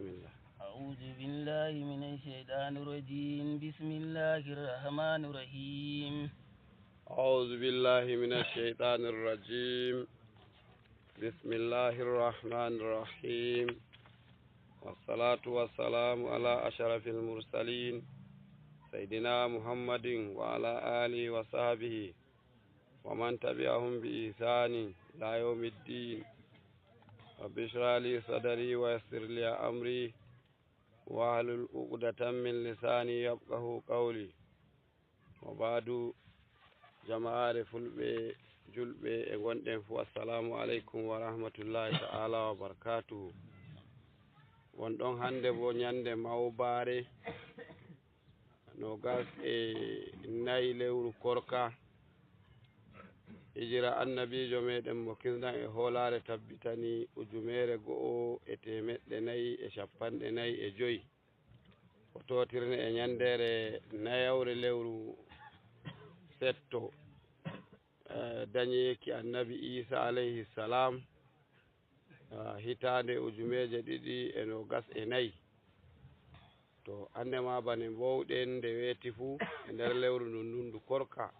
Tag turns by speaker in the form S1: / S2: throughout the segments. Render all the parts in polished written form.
S1: بسم الله.
S2: أعوذ بالله من الشيطان الرجيم. بسم الله الرحمن الرحيم.
S1: أعوذ بالله من الشيطان الرجيم. بسم الله الرحمن الرحيم. والصلاة والسلام على أشرف المرسلين سيدنا محمد وعلى آله وصحبه ومن تبعهم بإحسان إلى يوم الدين. رب اشرح لي صدري ويسر لي أمري واحلل عقدة من لساني يفقهوا قولي. وبعد جماعة fulɓe julɓe e gonɗen fuu, assalamu aleykum wa rahmatullahi ta'ala wa barakatuhu. Wonɗon hande bo ñande mawbare nogas e nayi lewru korka, hijira annabijo meɗen mo kisnan e hoolare tabbitani 1445 ko totirne e ñandere nayawre lewru setto dañeki annabi Isa alayhi salam, hitande 2024. to andema bane mbowɗen nde weeti fuu e nder lewru ndundu korka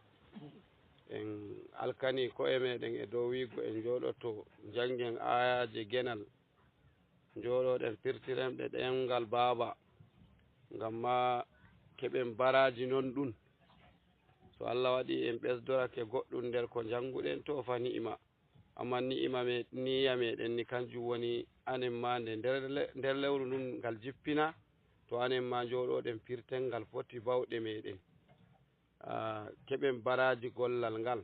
S1: en alkani ko'e meɗen e dow wiigo en jooɗoto jangen ayaje genal, jooɗoɗen pirtirenɗe ɗemgal baaba ngam ma keɓen baraji non ɗum. so Allah waɗi en ɓesdorake goɗɗum nder ko janguɗen to fa ni'ima, amma niya meɗen ni kanjum woni anen ma nder lewru ndun ngal jippina, to anen ma jooɗoɗen pirtel ngal foti bawɗe meɗen, keɓen baraji gollal ngal.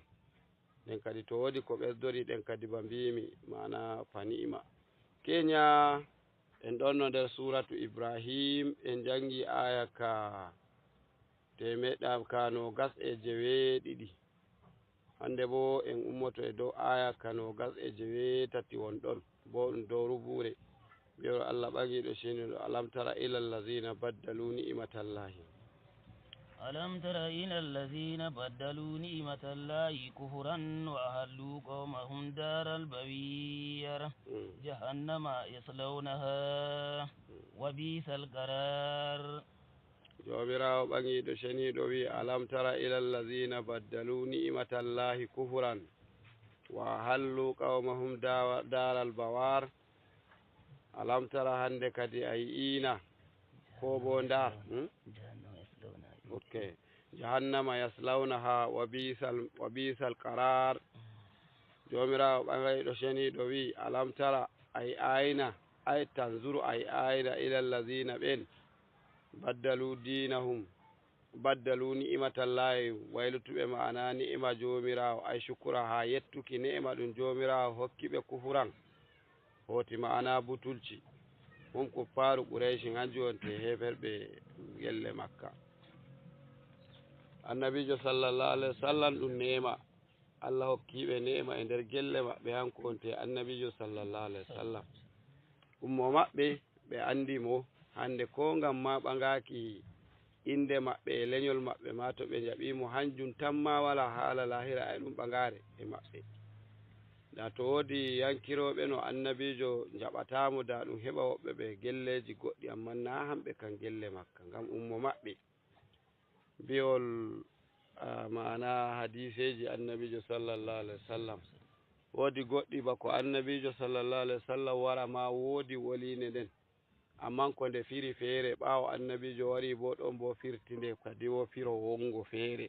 S1: nden kadi to woodi ko ɓesdori ɗen kadi ba mbimi mana fa ni'ima. Kenya en ɗonno nder suratu Ibrahim en jangi aya ka nogas e jeweeɗiɗi. hande bo en ummoto e dow aya ka nogas e jeweetati wonɗon bo ɗum dow rubure. mbiyoro Allah ɓagiɗo sheniɗo alam tara ila allazina baddalu ni'matallahi
S2: ألم تر إلى الذين بدلوا نعمة الله كفرا وأهلوا قومهم دار البوير جهنم يصلونها وبئس القرار.
S1: jomirawo ɓagiɗo sheniɗo wi alam tara ila allazina baddalu ni'matallahi kufran wa hallu qawmahum daral bawar. alam tara hande kadi a yi'ina ko bo nda jahannama yaslawnaha wa bisal qarar. jomirawo ɓagiɗo sheniɗo wi alam tara ay ayna ay tanzuru ay ayna ila allazina ɓen baddalu ni'matallahi waylutuɓe ma'ana ni'ima jomirawo ay shukura ha yettuki ni'ima ɗum jomirawo hokkiɓe kufuran hoti ma'ana butulci. hum kuffaru quraishin hanjum wonte heferɓe gelle makka. annabijo sallallahu alaihi wasallam ɗum neema Allah hokkiɓe neema e nder gelle maɓɓe, hanko wonte annabijo sallallahu alaihi wasallam. ummo maɓɓe ɓe andi mo hande ko ngam ma ɓagaki inde maɓɓe e leñol maɓɓe ma to ɓe jaɓimo hanjum tan ma wala haala lahira e ɗum ɓagare e maɓɓe. da to woodi yankiroɓe no annabijo jaɓatamo da ɗum heɓa woɓɓe ɓe gelleji goɗɗi, amma na hamɓe kan gelle makka ngam ummo maɓɓe. biol ma'ana hadiseji annabijo sallallahu alaihi wasallam woodi goɗɗi bako annabijo sallallahu alaihi wasallam wara ma woodi woline nden, amma ko nde firi feere ɓawo annabijo wari bo ɗon bo firtinde kadi wo firo wongo feere,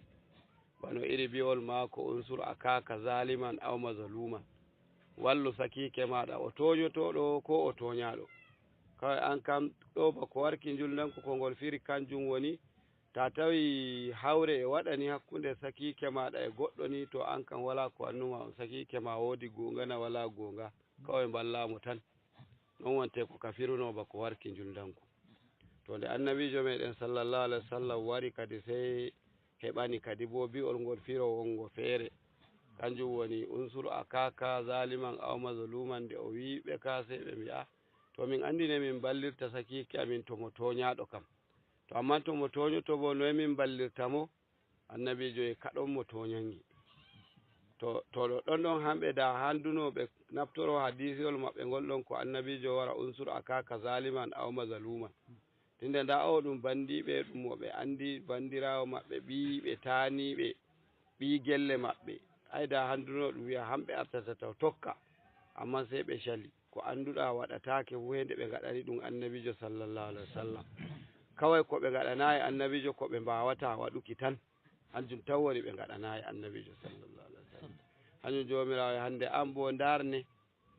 S1: bano iri biwol mako unsur akaka zaliman aw mazluman, wallu sakike maɗa o toñotoɗo ko o toñaɗo. kawai an kam ɗo bako warki juldanko ko ngol firi kanjum woni ta tawi hawre e waɗani hakkunde sakike maɗa e goɗɗo ni, to an kam wala ko annuma on, sakike ma woodi gonga na wala gonga, kawai ballamo tan. non wonte ko ka firuno bako warki juldanko. to nde annabijo meɗen sallallahu alaihi wasallam wari kadi sey heɓani kadi bo bi'ol ngol firo wongo feere, kanjum woni unsur akaka zaliman aw mazluman. nde o wiɓe ka sey ɓe mbi'a to min andine min ballirta sakike amin to mo toñaɗo kam, to amma to mo toñoto bo noye min ballirta mo? annabijo e kaɗon mo toñangi. to ɗo ɗon hamɓe da handunoɓe naftoro hadisiol maɓɓe ngol ɗon ko annabijo wara unsur akaka zaliman aw mazaluman tinde nda o ɗum bandiɓe ɗum moɓe andi bandirawo maɓɓe ɓiɓe taniɓe ɓi gelle maɓɓe ayda handuno ɗum wiya hamɓe artata taw tokka amma sey ɓe cali ko annduɗa waɗatake huwede ɓe gaɗani ɗum annabijo sallallahu alaihi wasallam kawai ko ɓe gaɗanayi annabijo ko ɓe mbawata waɗuki tan hanjum tan woni ɓe gaɗanayi annabijo sallallahu alaihi wasallam hanjum jomirawo hande an bo darne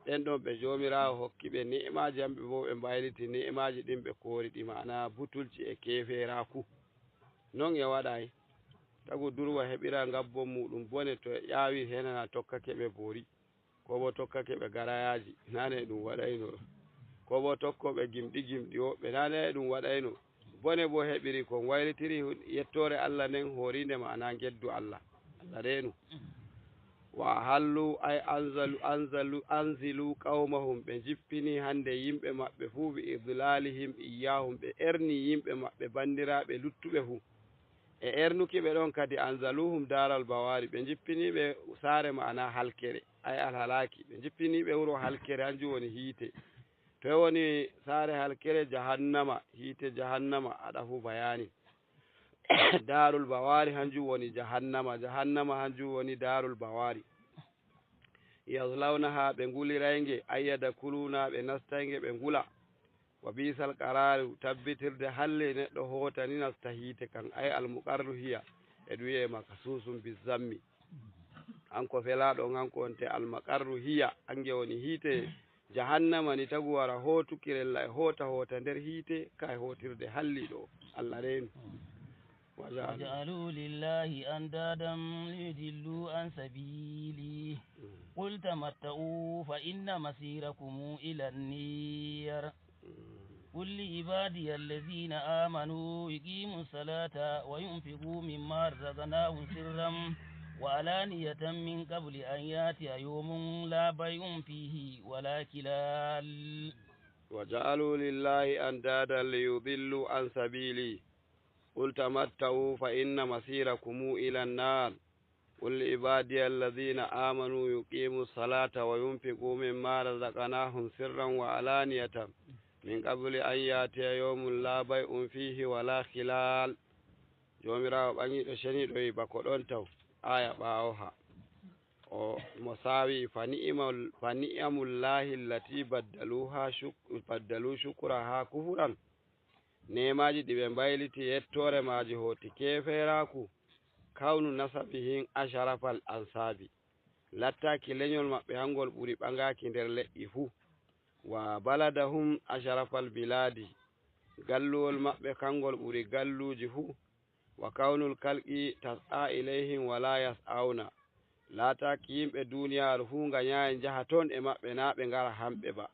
S1: ɗen ɗon ɓe jomirawo hokki ɓe ni'maji hamɓe bo ɓe mbayliti ni'maji ɗin ɓe kori ɗi ma'ana butulci e keferaku non e waɗay tagu durwa heɓira ngabbo muɗum bone to ƴawi henana tokkake ɓe boori ko bo tokkake ɓe garayaji nane ɗum waɗayno ko bo tokkoɓe gimɗi gimɗi woɓɓe nane ɗum waɗayno bone bo heɓiri kon waylitiri yettore Allah nden horinde ma'ana geddu Allah Allah renu wa hallu ay anzilu qaumahum ɓe jippini hande yimɓe maɓɓe fuu bi idlalihim iyahum ɓe erni yimɓe maɓɓe bandiraɓe luttuɓe fuu e ernuki ɓe ɗon kadi anzaluhum daral bawari ɓe jippiniɓe saare ma'ana halkere ay alhalaki ɓe jippiniɓe wuro halkere hanjum woni hiite to woni saare halkere jahannama hiite jahannama aɗa fu bayani darul bawari hanjum woni jahannama hanjum woni darul bawari yaslawnaha ɓe ngulirayge ayyada kuluna ɓe nastayge ɓe ngula wa bisal qararu tabbitirde halle neɗɗo hotani nasta hiite kan ay almuqarru hiya e ɗum wiye makasusum bizammi hanko felaɗo hanko onte almaqarru hiya ange woni hiite jahannama ni tagu wara hotukirella e hota nder hiite ka e hotirde halliɗo Allah renu
S2: وجعلوا لله أندادا ليضلوا عن سبيله قل تمتعوا فإن مسيركم إلى النير قل لعبادي الذين آمنوا يقيموا الصلاة وينفقوا مما رزقناهم سرا وعلانية من قبل أن يأتي يوم لا بيع فيه ولا كلال
S1: وجعلوا لله أندادا ليضلوا عن سبيله قل تمتعوا فإن مسيركم إلى النار قل لعبادي الذين آمنوا يقيموا الصلاة وينفقوا مما رزقناهم سرا وعلانية من قبل أن يأتي يوم لا بيع فيه ولا خلال jomirawo ɓangiɗo ceniɗo yi bako ɗon taw aya ɓawoha o mosawi fa ni'amullahi allati baddalu shukra ha kufuran nemaji ɗi ɓe mbayliti yettore maji hoti keferaku kawnu nasabihin asharafal ansabi lattaki leñol maɓɓe hangol ɓuri ɓagaki nder leƴƴi fuu wa baladahum asharafal biladi galluwol maɓɓe kangol ɓuri galluji fuu wa kawnul kalqi tas'a ilayhim wala yas'auna lataki yimɓe duniyaru fuu ngañayi jaha ton e maɓɓe na ɓe ngara hamɓe ba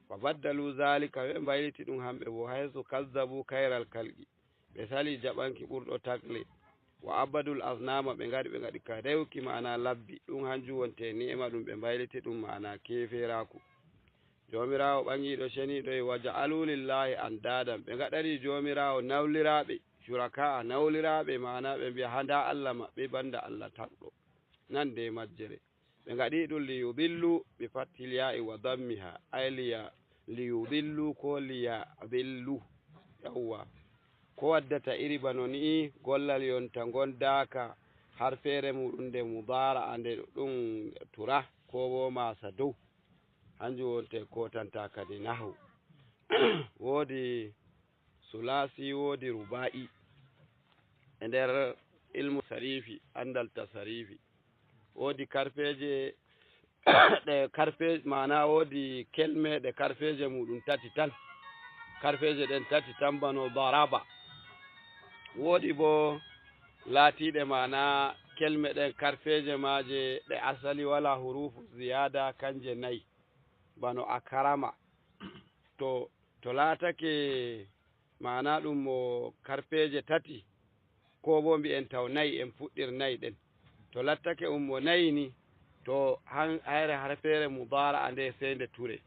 S1: fa baddalu zalika ɓe mbayliti ɗum hamɓe bo hayso kazzabu kayral kalqi ɓe sali jaɓanki ɓurɗo tagle wa abadul asnama ɓe ngaɗi ka rewki ma'ana labbi ɗum hanjum wonte ni'ima ɗum ɓe mbayliti ɗum ma'ana keferaku jomirawo ɓangiɗo ceniɗo wa ja'alu lillahi andadan ɓe ngaɗani jomirawo nawliraɓe shuraka nawliraɓe ma'ana ɓe mbiya handa Allah maɓɓe banda Allah taɗɗo nan de majjere ɓe ngaɗi ɗum liyudillu bi fattil ya'i wa dammiha ay liyudillu ko liyadillu yawwa ko waddata iri bano ni gollal yonta gondaka har fere muɗum nde mudara ande ɗum tura ko bo masa dow hanjum wonte kotanta kadi nahu wodi sulasi wodi ruba'i e nder ilmu sarifi andal tasarifi wodi karfeje ɗe karfe mana wodi kelme ɗe karfeje muɗum tati tan karfeje ɗen tati tan bano daraba wodi bo laatiɗe mana kelme ɗen karfeje maje ɗe asali wala hurufu ziyada kanje nayi bano akarama to laatake mana ɗum mo karfeje tati ko bo mbi'en taw nayi en fuɗɗir nayi ɗen to lattake mo nayi ni to hayre harfere mudara ande sende ture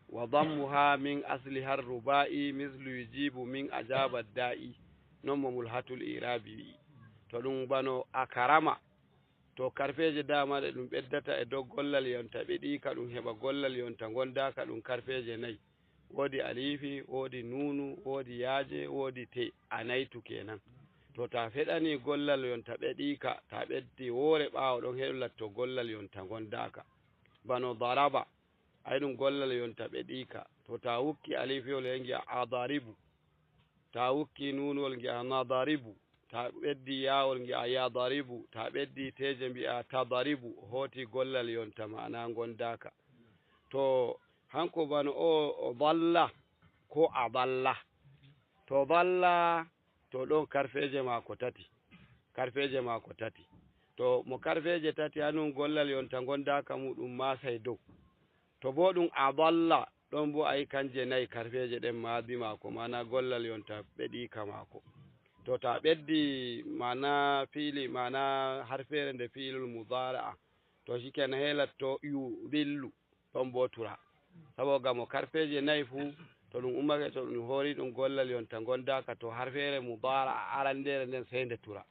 S1: wa dammuha min asli har ruba'i mislu yujibu min ajaba da'i non mo mulhatul irabi to ɗum bano akarama to karfeje dama ɗe ɗum ɓeddata e dow gollal yonta ɓeɗika ɗum heɓa gollal yonta gondaka ɗum karfeje nayyi woodi alifi woodi nunu woodi yaaje woodi te a naytu kenan to ta feɗani gollal yonta ɓeɗika ta ɓeddi woore ɓaawo ɗon heɗolatto gollal yonta gondaka bano daraba ay ɗum gollal yonta ɓeɗika to ta wukki alifiwol he giya adaribu ta wukki nunwol giya nadaribu ta ɓeddi yawol giya yadaribu ta ɓeddi teje mbi'a tadaribu hooti gollal yonta mana gondaka to hanko bano o dalla ko a dalla to dalla to ɗon karfeje mako tati to mo karfeje tati hanum gollal yonta gondaka muɗum masay dow to bo ɗum a dalla ɗon bo ayi kanje nayyi karfeje ɗen maadi mako mana gollal yonta ɓeɗika mako to ta ɓeddi mana fiili mana harfere nde fiilul mudara'a to shikenan helatto yudillu ɗon bo tura saboga mo karfeje nayyi fuu to ɗum ummake to ɗum hoori ɗum gollal yonta gondaka to harfere mudara'a arandere nden sey nde tura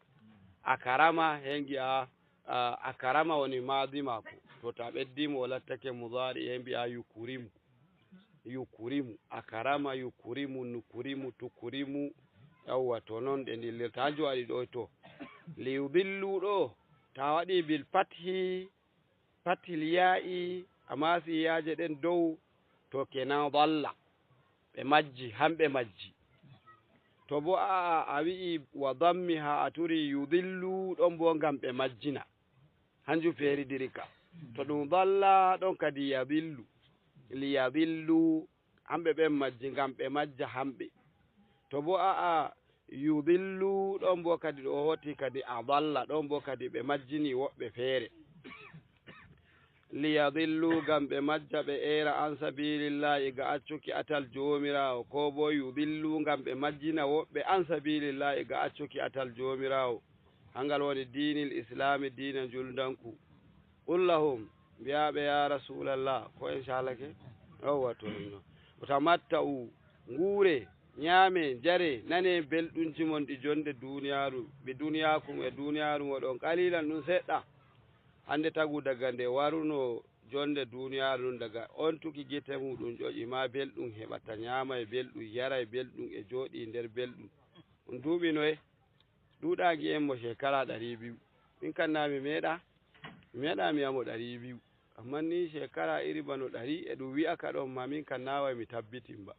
S1: akarama hengi'a akarama woni maadi mako to ta ɓeddimo o lattake mudari he mbi'a yukurimu akarama yukurimu nukurimu tukurimu yawwa to noon ɗe dillirta hanjum waɗi ɗo to liyudillu ɗo ta waɗi bil fathil ya'i amma siyaje ɗen dow to kenan dalla ɓe majji hamɓe majji to bo a wi'i wa dammiha a turi yudillu ɗon bo ngam ɓe majjina hanjum feeridirika to ɗum dalla ɗon kadi yadillu liyadillu hamɓe ɓen majji ngam ɓe majja hamɓe to bo yudillu ɗon bo kadi ɗo hoti kadi a dalla ɗon bo kadi ɓe majjini woɓɓe feere liyadillu ngam ɓe majja ɓe era an sabilillahi ga accuki atal jomirawo ko bo yudillu ngam ɓe majjina woɓɓe an sabilillahi ga accuki atal jomirawo hangal woni dinil islami dina juldanku qul lahum mbiyaɓe ya rasulallah ko en calake yowwa to no tamatta'u nguure ñaame jare nane belɗumji mon ɗi jonde duniyaru ɓe duniyakum e duniyaru moɗon qalilan ɗum seɗɗa hande tagu daga nde waruno jonde duniyaru ɗum daga on tuki guite muɗum ƴoƴi ma belɗum heɓata ñaama e belɗum yara e belɗum e jooɗi nder belɗum ɗum duuɓi noye ɗuɗagi en mo shekara 200 min kanna mi meeɗa mi yamo 200 amma ni shekara iri bano 100 e ɗum wi'aka ɗon ma min kan nawai mi tabbitin ba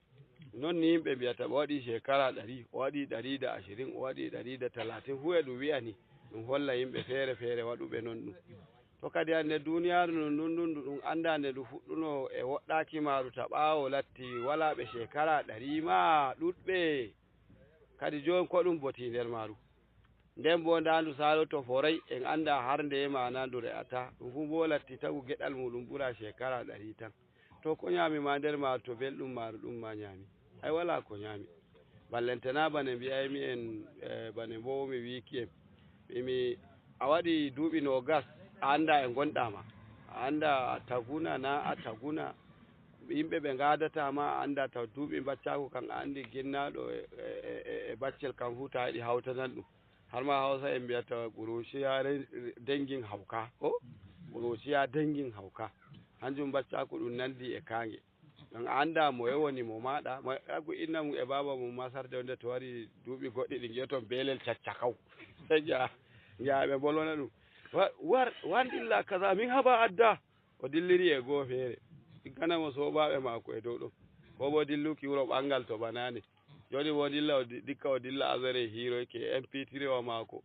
S1: non ni yimɓe mbiyata ɓe waɗi shekara 100 o waɗi 120 o waɗi 130 fu e ɗum wi'ani ɗum holla yimɓe feere feere waɗuɓe non ɗum to kadi hande duniyaru no ndundundu ɗum anda nde ɗum fuɗɗuno e woɗɗaki maru ta ɓaawo latti wala ɓe shekara 100 ma ɗuɗɓe kadi joni ko ɗum boti nder maru nden bo ndandu saloto foray en anda har nde mana ndu re'ata ɗum fu bo latti tagu geɗal muɗum ɓura shekara 100 tan to ko ñaami ma nder maru to belɗum maru ɗum ma ñaami ay wala ko ñaami ballantana bane mbiyaymi en bane bo mi wiki en ɓimi a waɗi duuɓi nogas a anda e gonɗama a anda a taguna na a taguna yimɓe ɓe gadatama a anda taw duuɓi baccaku kan a andi ginnaɗo e baccel kam fu ta yiɗi hawtanan ɗum har ma hausa en mbiyata ƙuruciya dengin hawka ko ƙuruciya dengin hawka hanjum baccaku ɗum nandi e kange ɗon a anda mo woni mo maɗa agu inna mum e baba mum ma sarde wonde to wari duuɓi goɗɗi ɗi giya toon belel caccakaw ɓe bolwana ɗum wan dilla kaza min haɓa adda o dilliri e goo feere ɗigganamo soɓaɓe mako e dow ɗon ko bo dilluki wuro ɓangal to banani joni bo dilla dikka o dilla azare hiroyke MP3 wa mako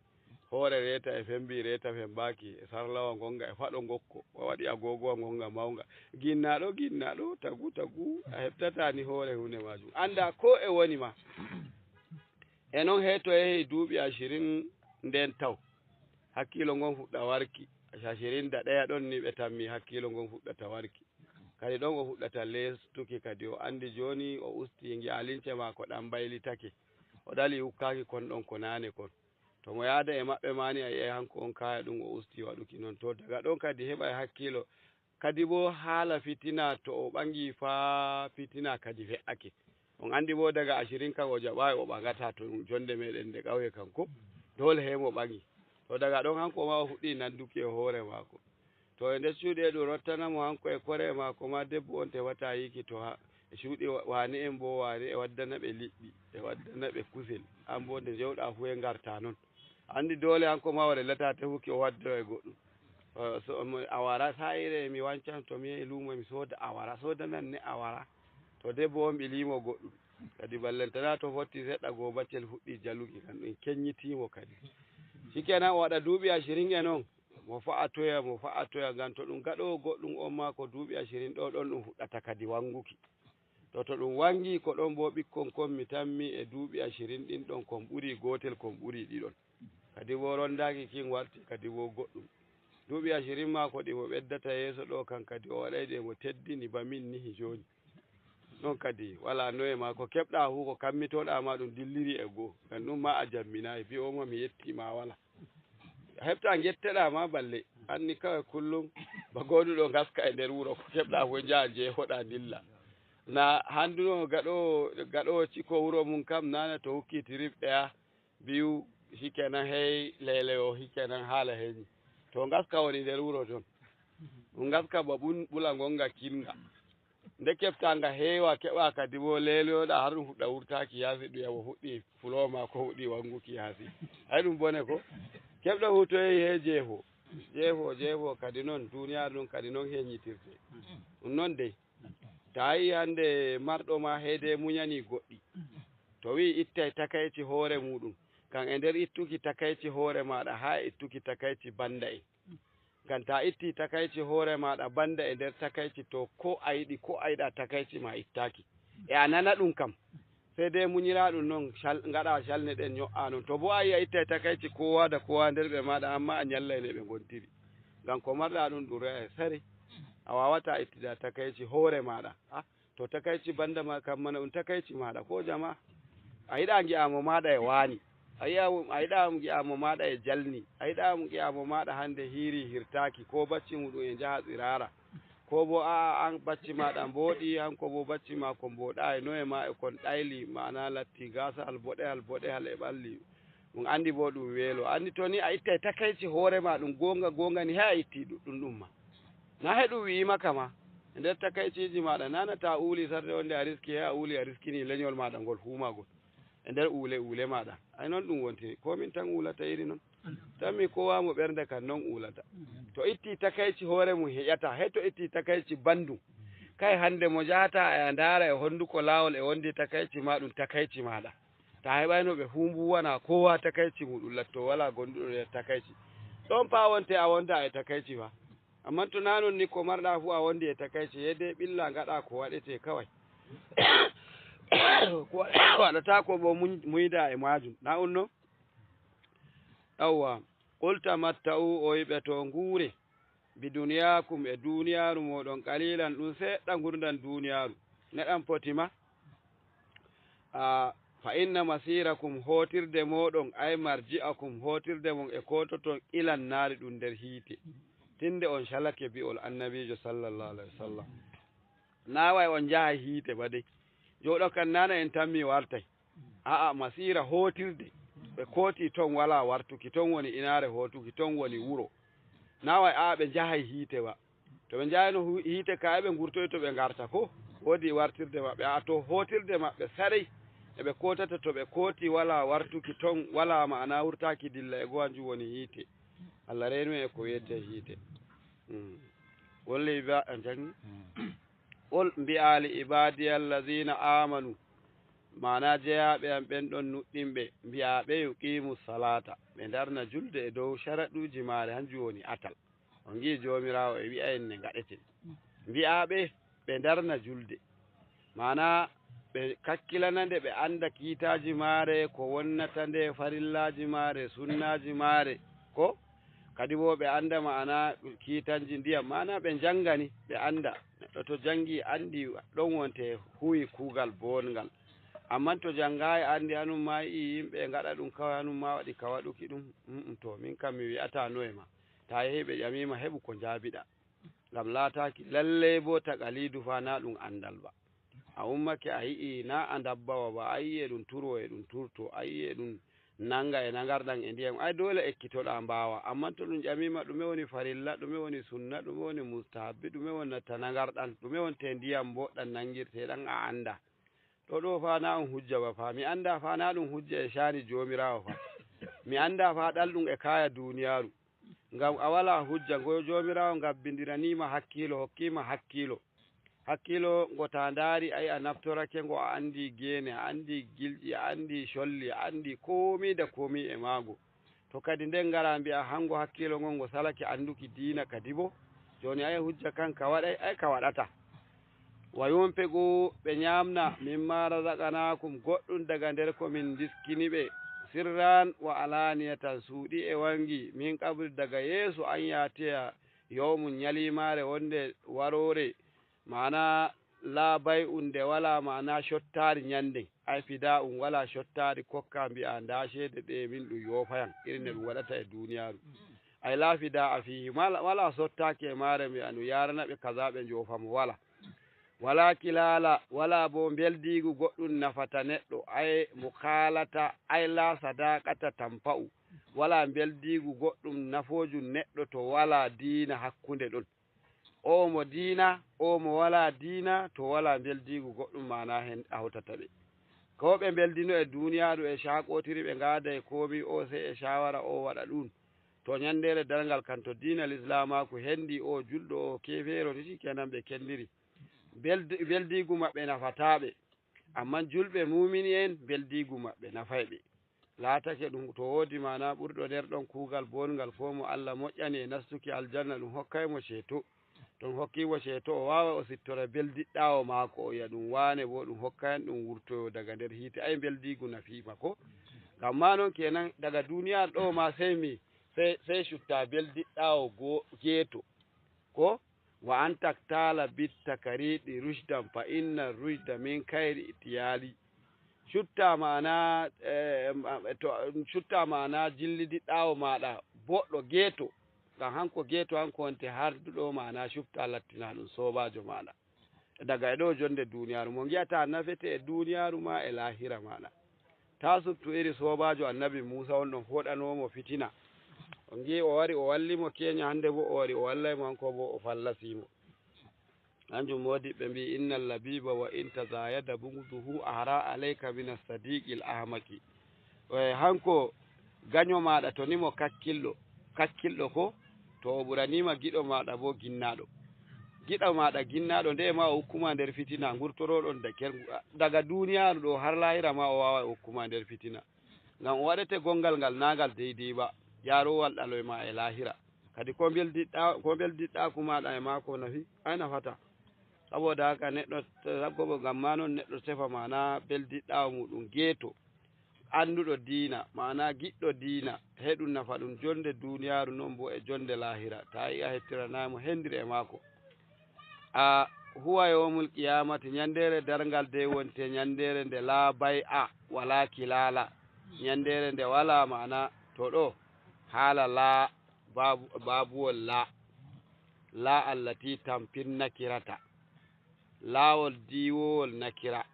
S1: hoore reta e fembi reta fembaki e sarlawa gonga e faɗo gokko o waɗi agogowa gonga mawnga ginnaɗo tagu a heɓtatani hoore hunde majum anda ko e woni ma e noon heto yehi duuɓi 20 nden taw hakkilo ngon fuɗɗa warki 21 ɗon ni ɓe tammi hakkilo ngon fuɗɗata warki kadi ɗon o fuɗɗata lestuki kadi o andi joni o usti ngialince mako ɗan baylitake o ɗali hukkaki kon ɗon ko nane kon to mo yaada e maɓɓe mani a yiyai hanko on kaya ɗum o usti waɗuki noon to daga ɗon kadi heɓa e hakkilo kadi bo haala fitina to o ɓangi fa fitina kadi fe'ake on andi bo daga 20 kan o jaɓayi o ɓagata to jonde meɗen nde ƙauye kan ko dole hemo ɓangi to daga ɗon hanko ma o fuɗɗi nanduki e hoore maako to e nder cuuɗi e ɗum rottanamo hanko e kore maako ma debbo on tewata yiki to cuuɗi wani en bo wani e waddana ɓe liɗɗi e waddana ɓe kusel an bo nde jewɗa fu e garta noon andi dole hanko ma o relata tefuki o waddo e goɗɗum so awara sayire mi wancan to mi yehi luumo mi sooda awara sodanan ne awara to debbo on ɓilimo goɗɗum kadi ballantana to fotti seɗɗa goo baccel fuɗɗi jaluki kan ɗum keññitimo kadi shikenan o waɗa duuɓi 20 e noon mo fa'atoya ngam to ɗum gaɗowo goɗɗum on ma ko duuɓi 20 ɗo ɗon ɗum fuɗɗata kadi wanguki to ɗum wangi ko ɗon bo ɓikkon kon mi tammi e duuɓi 20 ɗin ɗon kon ɓuri gotel kon ɓuri ɗiɗon kadi bo rondaki kin warti kadi bo goɗɗum duuɓi 20 ma ko ɗimo ɓeddata yeeso ɗo kan kadi o waɗay ɗe mo teddini ba min ni joni non kadi wala noye ma ko keɓɗa hu ko kammitoɗa ma ɗum dilliri e goo ngam ɗum ma a jamminayi bi'oma mi yettima wala heɓta getteɗa ma balle anni kawai kullum ba goduɗo gaska e nder wuro ko keɓɗa fo jaa jeehoɗa dilla na handuno gaɗowo ciko wuro mum kam nana to hukki trip ɗaya biyu shikenan hey leleyo shikenan haala heñi to gaska woni nder wuro ton ɗum gaska ba ɓula gonga kinga nde keɓtanga heewa keɓa kadi bo leloyoɗa har ɗum fuɗɗa wurtaki yaasi ɗum yamo fuɗɗi fuloma ko fuɗɗi wanguki yaasi hay ɗum bone ko keɓɗo hutoyi he jeefo kadi noon duniyaru ɗum kadi noon heñitirte ɗum noon dey ta yi hande marɗo ma heede muñani goɗɗi to wi ittay takayci hoore muɗum kan e nder ittuki takayci hoore maɗa ha ittuki takayci banda en kan ta itti takayci hoore maɗa banda e nder takayci to ko a yiɗi ko a yiɗa takayci ma ittaki e a nana ɗum kam sai dai muñira ɗum noon gaɗa calne ɗen ño'a noon to bo a yi'a ittay takayci kowa da kowa nder ɓe maɗa amma a ñallayne ɓe gontiri ngam ko marɗa ɗum ɗum re'a e sari a wawata ittida takayci hoore maɗa to takayci banda ma kam mana ɗum takayci maɗa ko jama a yiɗa gi'amo maɗa e waani a yiɗa gi'amo maɗa e jalni a yiɗa gi'amo maɗa hande hiiri hirtaki ko bacci muɗum e jaha tsirara ko bo an bacci maɗa mboɗi hanko bo bacci ma ko mboɗa e noye ma e kon ɗayli mana latti gasal boɗehal e ɓalli ɗum andi bo ɗum weelo andi to ni a ittay takayci hoore ma ɗum gonga ni he a itti ɗum ma na he ɗum wi'imaka ma e nder takayciji maɗa nanata uuli sarde wonde a riski he a uuli a riskini leñol maɗa ngol humagol e nder uule maɗa ay noon ɗum wontiri komin tan uulata iri noon tammi kowa mo ɓernde kan noon uulata to itti takayci hoore mum heƴata he to itti takayci bandum kay hande mo jahata e ndaara e honduko laawol e wondi takayci ma ɗum takayci maɗa ta heɓayno ɓe humbuwana kowa takayci muɗum latto wala gonduɗo nder takayci ɗon pa wonte a wonda e takayci fa amma to nanon ni ko marɗa fu a wondi e takayci yede ɓilla gaɗa ko waɗete kawai waɗata ko bo muyda e majum na unno yawwa qul tamatta'u o yiɓe to nguure bi duniyakum e duniyaru moɗon qalilan ɗum seɗɗa gurdan duniyaru neɗan potima fa inna masirakum hotirde moɗon ay marji'akum hotirde mon e kototon ilan naari ɗum nder hiite tinde on shalake bi'ol annabijo sallallahu alaihi wasallam naway on jaha hiite bade joɗo kan nana en tammi wartay masira hotirde ɓe kooti ton wala wartuki ton woni inare hotuki ton woni wuro naway ɓe jahay hiite ba to ɓe jahayno hiite ka ɓe gurtoy to ɓe garta ko wodi wartirde maɓɓe to hotirde maɓɓe saray eɓe kotata to ɓe kooti wala wartuki ton wala ma'ana wurtaki dilla e go hanjum woni hiite Allah renu e ko wiyete hiite wolli ba jangi qul mbi'a li ibadiy allazina amanu mana jeyaɓe am ɓen ɗon nuɗɗinɓe mbiyaɓe yuqimu salata ɓe darna julde e dow sharaɗuji maare hanjum woni atal on gi jomirawo e wi'a en ne gaɗeten mbiyaɓe ɓe darna julde mana ɓe kakkilana nde ɓe anda kiitaji maare ko wonnata nde farillaji maare sunnaji maare ko kadi bo ɓe anda ma'ana kiitanji ndiyam mana ɓe jangani ɓe anda neɗɗo to jangi andi ɗon wonte huwi kuugal bongal amma to jangayi andi hanum ma yi yimɓe gaɗa ɗum kawai hanum ma waɗi ka waɗuki ɗum to min kam mi wi'ata noye ma ta yehi ɓe ƴamima heɓu ko jaabiɗa ngam laataki lallai bo taqalidu fa na ɗum andal ba a ummake a yi'i na a dabbawa ba a yi'e ɗum turo e ɗum turto a yi'e ɗum nanga e nagarɗan e ndiyam ay dole ekkitoɗa mbawa amma to ɗum ƴamima ɗume woni farilla ɗume woni sunna ɗume woni mustahabbi ɗume wonnata nagarɗan ɗume wonte ndiyam boɗɗan nangirteɗan a anda ɗo fa na on hujja ba fa mi anda fa na ɗum hujja e shani jomirawo fa mi anda fa ɗalɗum e kaya duniyaru ngam a wala hujja go jomirawo gabbindiranima hakkilo hokkima hakkilo ngo ta ndaari ay a naftorake ngo a andi gene a andi gilƴi a andi sholli a andi komi da komi e maago to kadi nden ngara mbi'a hango hakkilo ngol ngo salake anduki diina kadi bo joni ay hujja kan ka waɗay ay ka waɗata wa yunfiqu ɓe ñamna mimma razaqnakum goɗɗum daga nder komin diskini ɓe sirran wa alaniyatan suuɗi e wangi min qabli daga yeeso an yatiya yawmum ñalimare wonde warore mana labai unde wala mana shottari ñande ay fida wala shottari kokka mbi'a nda shede ɗe min ɗum yofayan irine ɗum waɗata e duniyaru ay la fida a fihi wala sottaki e mare mbi'a no yarana ɓe kaza ɓe jofamo wala kilala wala bo beldigu goɗɗum nafata neɗɗo ay mukalata ay la sadaqata tampa'u wala beldigu goɗɗum nafoju neɗɗo to wala diina hakkunde ɗon o mo diina o mo wala diina to wala beldigu goɗɗum mana hen hawtata ɓe ko ɓe beldino e duniyaru e shakotiri ɓe ngada e komi o sey e shawara o waɗa ɗum to ñandere dargal kan to diinal islamaku hendi o julɗo o kefero titi kenan ɓe kendiri beldigu maɓɓe nafataɓe amma julɓe mumini en beldigu maɓɓe nafayɓe laatake ɗum to woodi mana ɓurɗo nder ɗon kuugal bongal fo mo Allah moƴƴani e nastuki aljanna ɗum hokkaymo ceeto ɗum hokkimo ceeto o wawa o sittora beldiɗɗawo maako o yiya ɗum wane bo ɗum hokkayan ɗum wurtoyo daga nder hiite ay beldigu nafima ko ngam ma noon kenan daga duniyaru ɗo ma sey cutta beldiɗɗawo jeeto ko wa an taktala bittakariɗi rushdan fa inna rushda min kayri itiyali cutta mana jillidiɗɗawo maɗa boɗɗo geeto ngam hanko geeto hanko wonte harduɗo mana cufta lattina ɗum sobajo maɗa daga e ɗo jonde duniyaru mo giyata nafete e duniyaru ma e lahira maɗa ta subtu iri sobajo annabi Musa on ɗon foɗanomo fitina on gi o wari o wallimo keña hande bo o wari o wallaymo hanko bo o fallasimo hanjum wodi ɓe mbi innal labiba wa in tazayada bugduhu ahra alayka min as-sadiqil ahmaki hanko gaño maɗa to nimo kakkilɗo ko to o ɓuranima giɗo maɗa bo ginnaɗo giɗo maɗa ginnaɗo nde ma o hukkuma nder fitina gurtoroɗon daga duniyaru ɗo har lahira ma o wawa hukkuma nder fitina ngam o waɗete gongal ngal nagal deydey ba yarowal ɗaloy ma e lahira kadi ko beldiɗɗa ku maɗa e mako nafi ay nafata saboda haka neɗɗo saggobo ngam ma noon neɗɗo tefa mana beldiɗɗawo muɗum geeto anduɗo diina mana giɗɗo diina heɗum nafa ɗum jonde duniyaru noon bo e jonde lahira ta yi a hettiranamo hendiri e mako a huwa yawmul qiyamati ñandere dargal de wonte ñandere nde la bay'a wala kilala ñandere nde wala mana to ɗo haala la babuwol la allati tampin nakirata laawol diwowol nakira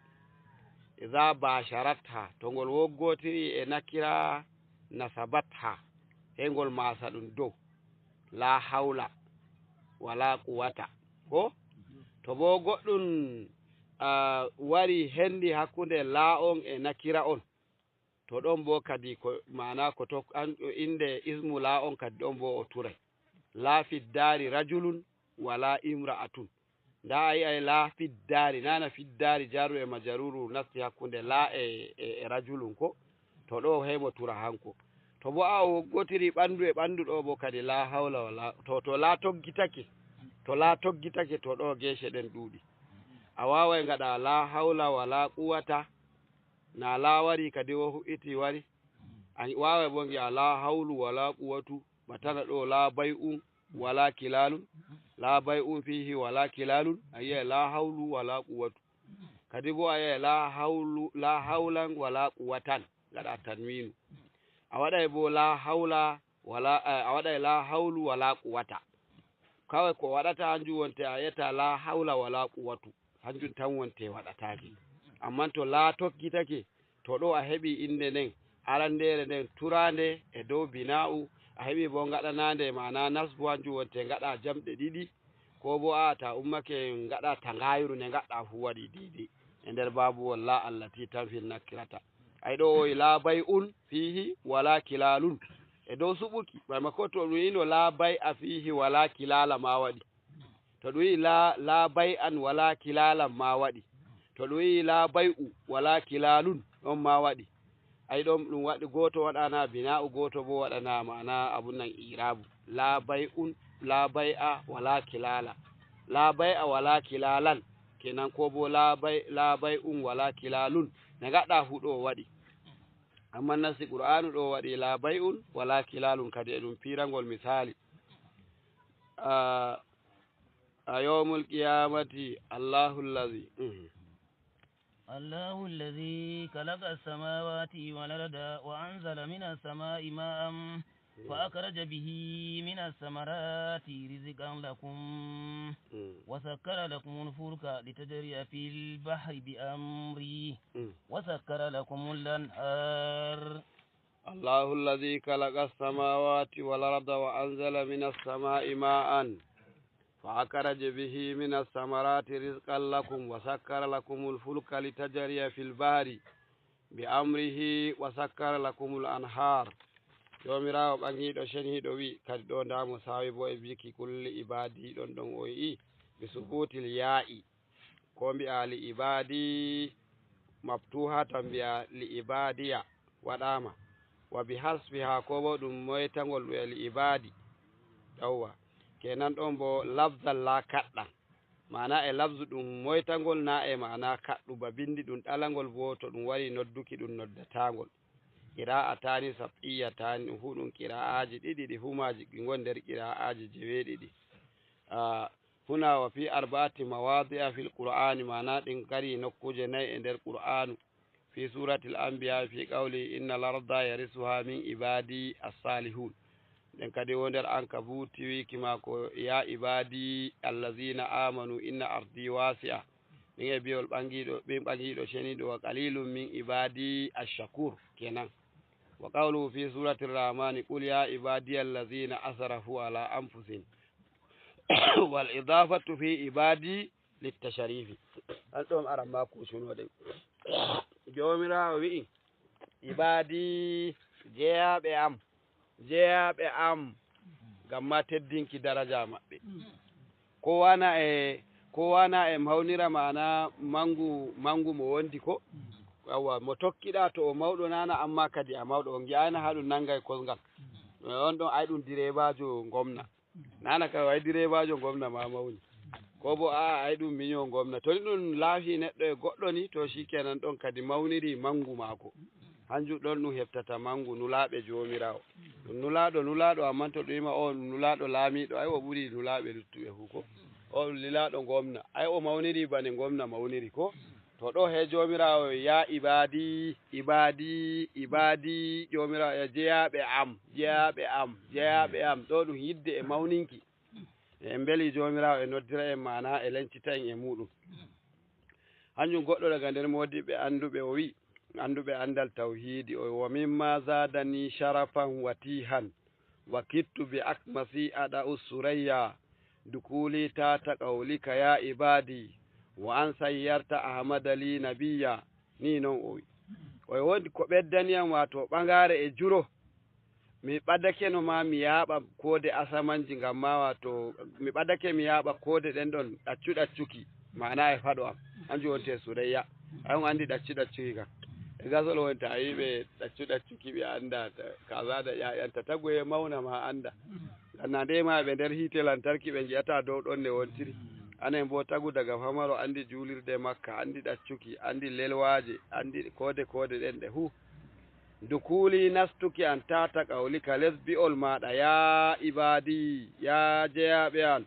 S1: iza basharatha to ngol woggotiri e nakira nasabatha he ngol masa ɗum dow la hawla wala quwata ko to bo goɗɗum wari hendi hakkunde la on e nakira on to ɗon bo kadi ko mana ko to inde ismu la on kadi ɗon bo o turay la fiddari rajulun wala imra'atun nda ayi ay la fiddari nana fiddari jaru e majaruru nasti hakkunde la e rajulun ko to ɗo hemo tura hanko to bo a woggotiri ɓandu e ɓandu ɗo bo kadi la hawla wala to la toggitake to ɗo geshe ɗen ɗuuɗi a wawai ngaɗa la hawla wala quwata na la wari kadi wo hu'iti wari a wawai bo ngi'a la hawlu wala quwatu batana ɗo la bay'un wala kilalun la bay'un fihi wala kilalun ayiya la hawlu wala quwatu kadi bo ayiya la hawlan wala quwatan ngaɗa tanwinu a waɗay bo la hawla wala a waɗay la hawlu wala quwata kawai ko waɗata hanjum wonte a yetta la hawla wala quwatu hanjum tan wonte waɗatake amma to la tokkitake to ɗo a heɓi inde nden arandere nden turande e dow bina'u a heɓi bo gaɗanande mana nasbu hanjum wonte gaɗa jamɗe ɗiɗi ko bo ta ummake gaɗa tagayru nde gaɗɗa fu waɗi didi e nder babuwol la allati tanfil nakkirata ay ɗo o la bay'un fihi wala kilalun e dow suɓuki maimako to ɗum yino la bay'a fihi wala kilala ma waɗi to ɗum yi la bay'an wala kilalan ma waɗi to ɗum yi la bay'u wala kilalun ɗon ma waɗi ay ɗon ɗum waɗi goto waɗana bina'u goto bo waɗana mana abun nan irabu la bay'un la bay'a wala kilala la bay'a wala kilalan kenan ko bo la bay'un wala kilalun ne gaɗɗa fu ɗo waɗi amma nasi qur'anu ɗo waɗi la bay'un wala kilalun kadi e ɗum pirangol misali a yawmul qiyamati Allahu allazi
S2: الله الذي خلق السماوات والأرض وأنزل من السماء ماء فأخرج به من الثمرات رزقا لكم وسكر لكم الفلك لتجري في البحر بأمره وسكر لكم الأنهار
S1: الله الذي خلق السماوات والأرض وأنزل من السماء ماء فأخرج به من الثمرات رزقا لكم وسكر لكم الفلك لتجري في البحر بأمره وسكر لكم الأنهار jomirawo ɓangiɗo ceniɗo wi kadi ɗo ndamo sawi bo e biki kulli ibadi ɗon o yi bi subutil ya'i ko mbi'a li ibadi maftuhatan mbi'a li ibadiya waɗama wa bi hasbiha ko bo ɗum moytagol ɗum li ibadi yawwa kenan ɗon bo lafzal la kaɗɗan mana e lafzu ɗum moytagol na e mana kaɗɗu ba bindi ɗum ɗalagol bo to ɗum wari nodduki ɗum noddatagol qira'a tani sab'iyya tani ɗum fu ɗum qira'aji ɗiɗi ɗi fumaji ɗi gon nder qira'aji jeweɗiɗi huna wa fi arba'ati mawadi'a fil qur'ani mana ɗin kari nokkuje nayi e nder qur'anu fi suratil anbiya fi qawli innal arda yarisuha min ibadi as-salihun ɗen kadi wo nder ankabuti wiki mako ya ibadi allazina amanu inna ardi wasi'a ɗin e biyol ɓangiɗo ceniɗo wa qalilum min ibadi ash-shakur kenan wa qawluhu fi suratir rahmani qul ya ibadi allazina asrafu ala anfusihim wal idafatu fi ibadi litasharifi an ɗon aran ma kusunoɗen jomirawo wi'i ibadi jeyaɓe am gamma teddinki daraja maɓɓe ko wana e mawnira mana mangu mo wondi ko yawwa mo tokkiɗa to o mawɗo nana amma kadi a mawɗo on giyana ha ɗum nangay kosgal on ɗon ay ɗum direbajo gomna nana kay way direbajo gomna ma mawni ko bo ay ɗum miño gomna to ni ɗum laafi neɗɗo e goɗɗo ni to shikenan ɗon kadi mawniri mangu mako hanjum ɗon ɗum heftata mangu nulaɓe jomirawo ɗum nulaɗo amma to ɗum wima o nulaɗo laamiɗo ay o ɓuuri nulaɓe luttuɓe fu ko o lilaɗo gomna ay o mawniri bane gomna mawniri ko to ɗo he jomirawo ya ibadi jomirawo e jeyaɓe am ɗo ɗum yidde e mawninki en beeli jomirawo e noddira en mana e lencita en e muɗum hanjum goɗɗo daga nder modiɓe anduɓe o wi anduɓe andal tawhidi o wa mimma zadani sharafan watihan wa kittu bi akmasi ada usurayya dukuli tata qawlika ya ibadi wa an sayyarta ahmada li nabiyya ni non o wodi ko ɓeddaniyam wato ɓagare e juro mi ɓadake no ma mi yaɓa kode asamanji ngam ma wato mi ɓadake mi yaɓa kode ɗen ɗon ɗaccuki mana e faɗo am hanjum wonte surayya ay on andi ɗaccuki kam e gasol wonta a yiɓe ɗaccuki ɓe anda kaza da ƴaƴanta tagu e mawna ma anda ganna ndema ɓe nder hiite lantarki ɓe jiyata dow ɗon ne wontiri anen bo tagu daga famaro andi julirde makka andi ɗaccuki andi lelwaje andi kode ɗen ɗe hu dukuli nastuki an tata qawlika lesbi'ol maɗa ya ibadi ya jeyaɓe an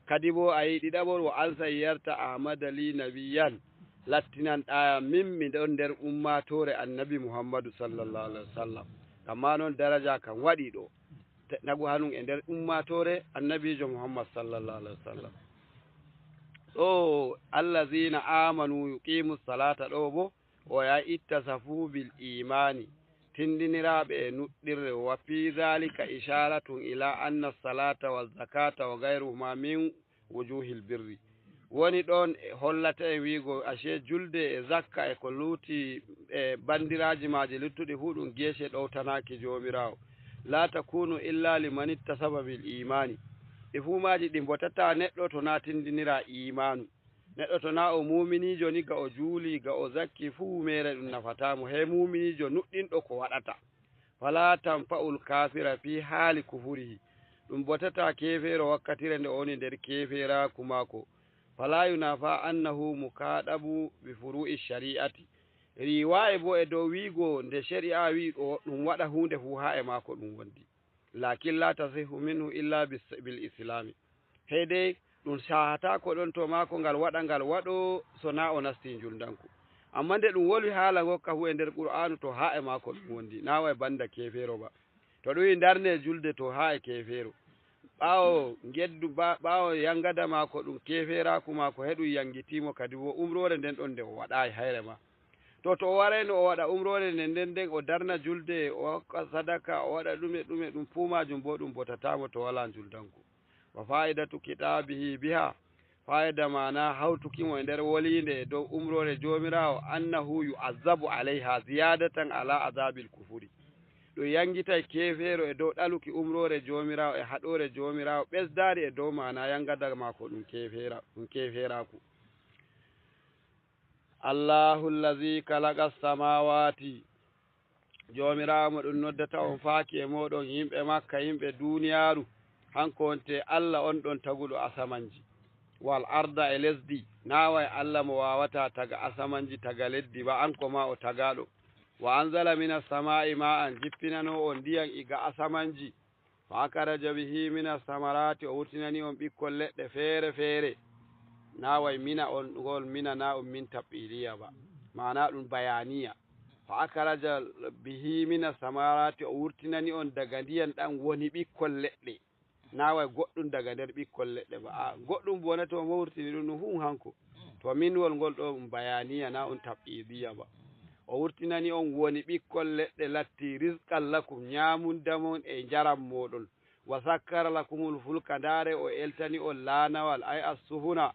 S1: kadi bo a yi ɗiɗaɓol wa an sayyarta ahmada li nabiyan lattinan ɗaya min mi ɗon nder ummatore annabi muhammadu sallallahu alaihi wasallam amma noon daraja kan waɗi ɗo nagu hanum e nder ummatore annabijo muhammad sallallahu alaihi wasallam ɗo allazina amanu yuqimu salata ɗo bo o ya ittasafu bil imani tindiniraɓe e nuɗɗirre wa fi dhalika isharatun ila anna salata wa zakata wa gayruhuma min wujuhil birri woni ɗon e hollata e wiigo ashe julde e zakka e ko luuti e bandiraji maji luttuɗi hu ɗum geese ɗowtanaki jomirawo la takunu illa liman ittasaba bil imani ɗi fumaji ɗi mbotata neɗɗo to na tindinira imanu neɗɗo to na o muminijo ni ga o juuli ga o zakki fuu mere ɗum nafatamo he muminijo nuɗɗinɗo ko waɗata fala tanfa'ul kafira fi haali kufurihi ɗum botata kefeero wakkatire nde woni nder keferaku mako fala yunafa annahu mukaɗabu bi furu'i shari'ati riwaye bo e dow wiigo nde shari'a wi ɗum waɗa hunde fu ha e mako ɗum wondi lakin la tasihu minhu illa bil islami heyde ɗum sahata ko ɗon to mako ngal waɗa ngal waɗo so na o nasti juldanku amma nde ɗum woli haala gokka hu e nder qur'anu to ha e mako ɗum wondi nawa e banda kefero ba to ɗum wi darne julde to ha e kefero ɓawo geddu ɓawo yangada mako ɗum keferaku mako heɗum yangitimo kadi bo umrore nden ɗon nde o waɗayi hayre ma to o warayno o waɗa umrore nden o darna julde o hokka sadaka o waɗa ɗume ɗum fumajum bo ɗum botatamo to wala juldanku wa fa'idatu kitabihi biha fa'ida mana hawtukimo e nder wolinde e dow umrore jomirawo annahu yu'azzabu alayha ziyadatan ala azabil kufuri ɗum yangitay kefeero e dow ɗaluki umrore jomirawo e haɗore jomirawo ɓesdari e dow mana yangada mako ɗum keferaku allahu allazi khalaqa samawati jomirawo mo ɗum noddata on faaki e moɗon yimɓe makka yimɓe duniyaru hanko wonte Allah on ɗon taguɗo asamanji wal arda e lesdi nawa e Allah mo wawata taga asamanji taga leddi ba an ko ma o tagaɗo wa anzala minas sama'i ma'an jippinano on ndiyan iga asamanji fa akaraja bihi minas samarati o wurtinani on ɓikkol leɗɗe feere feere nawai mina on gol mina na on min taɓɓiliya ba mana ɗum bayaniya fa akaraja bihi minas samarati o wurtinani on daga ndiyan ɗan woni ɓikkol leɗɗe nawai goɗɗum daga nder ɓikkol leɗɗe ba a goɗɗum bona to mo wurtini ɗum hu hanko to minwol ngol ɗo ɗum bayaniya na on taɓɓiliya ba o wurtinani on woni ɓikkol leɗɗe latti rizqan lakum nyamundamon e njaram moɗon wa sakkara lakumul fulka ndare o eltani on laanawal ay as-suhuna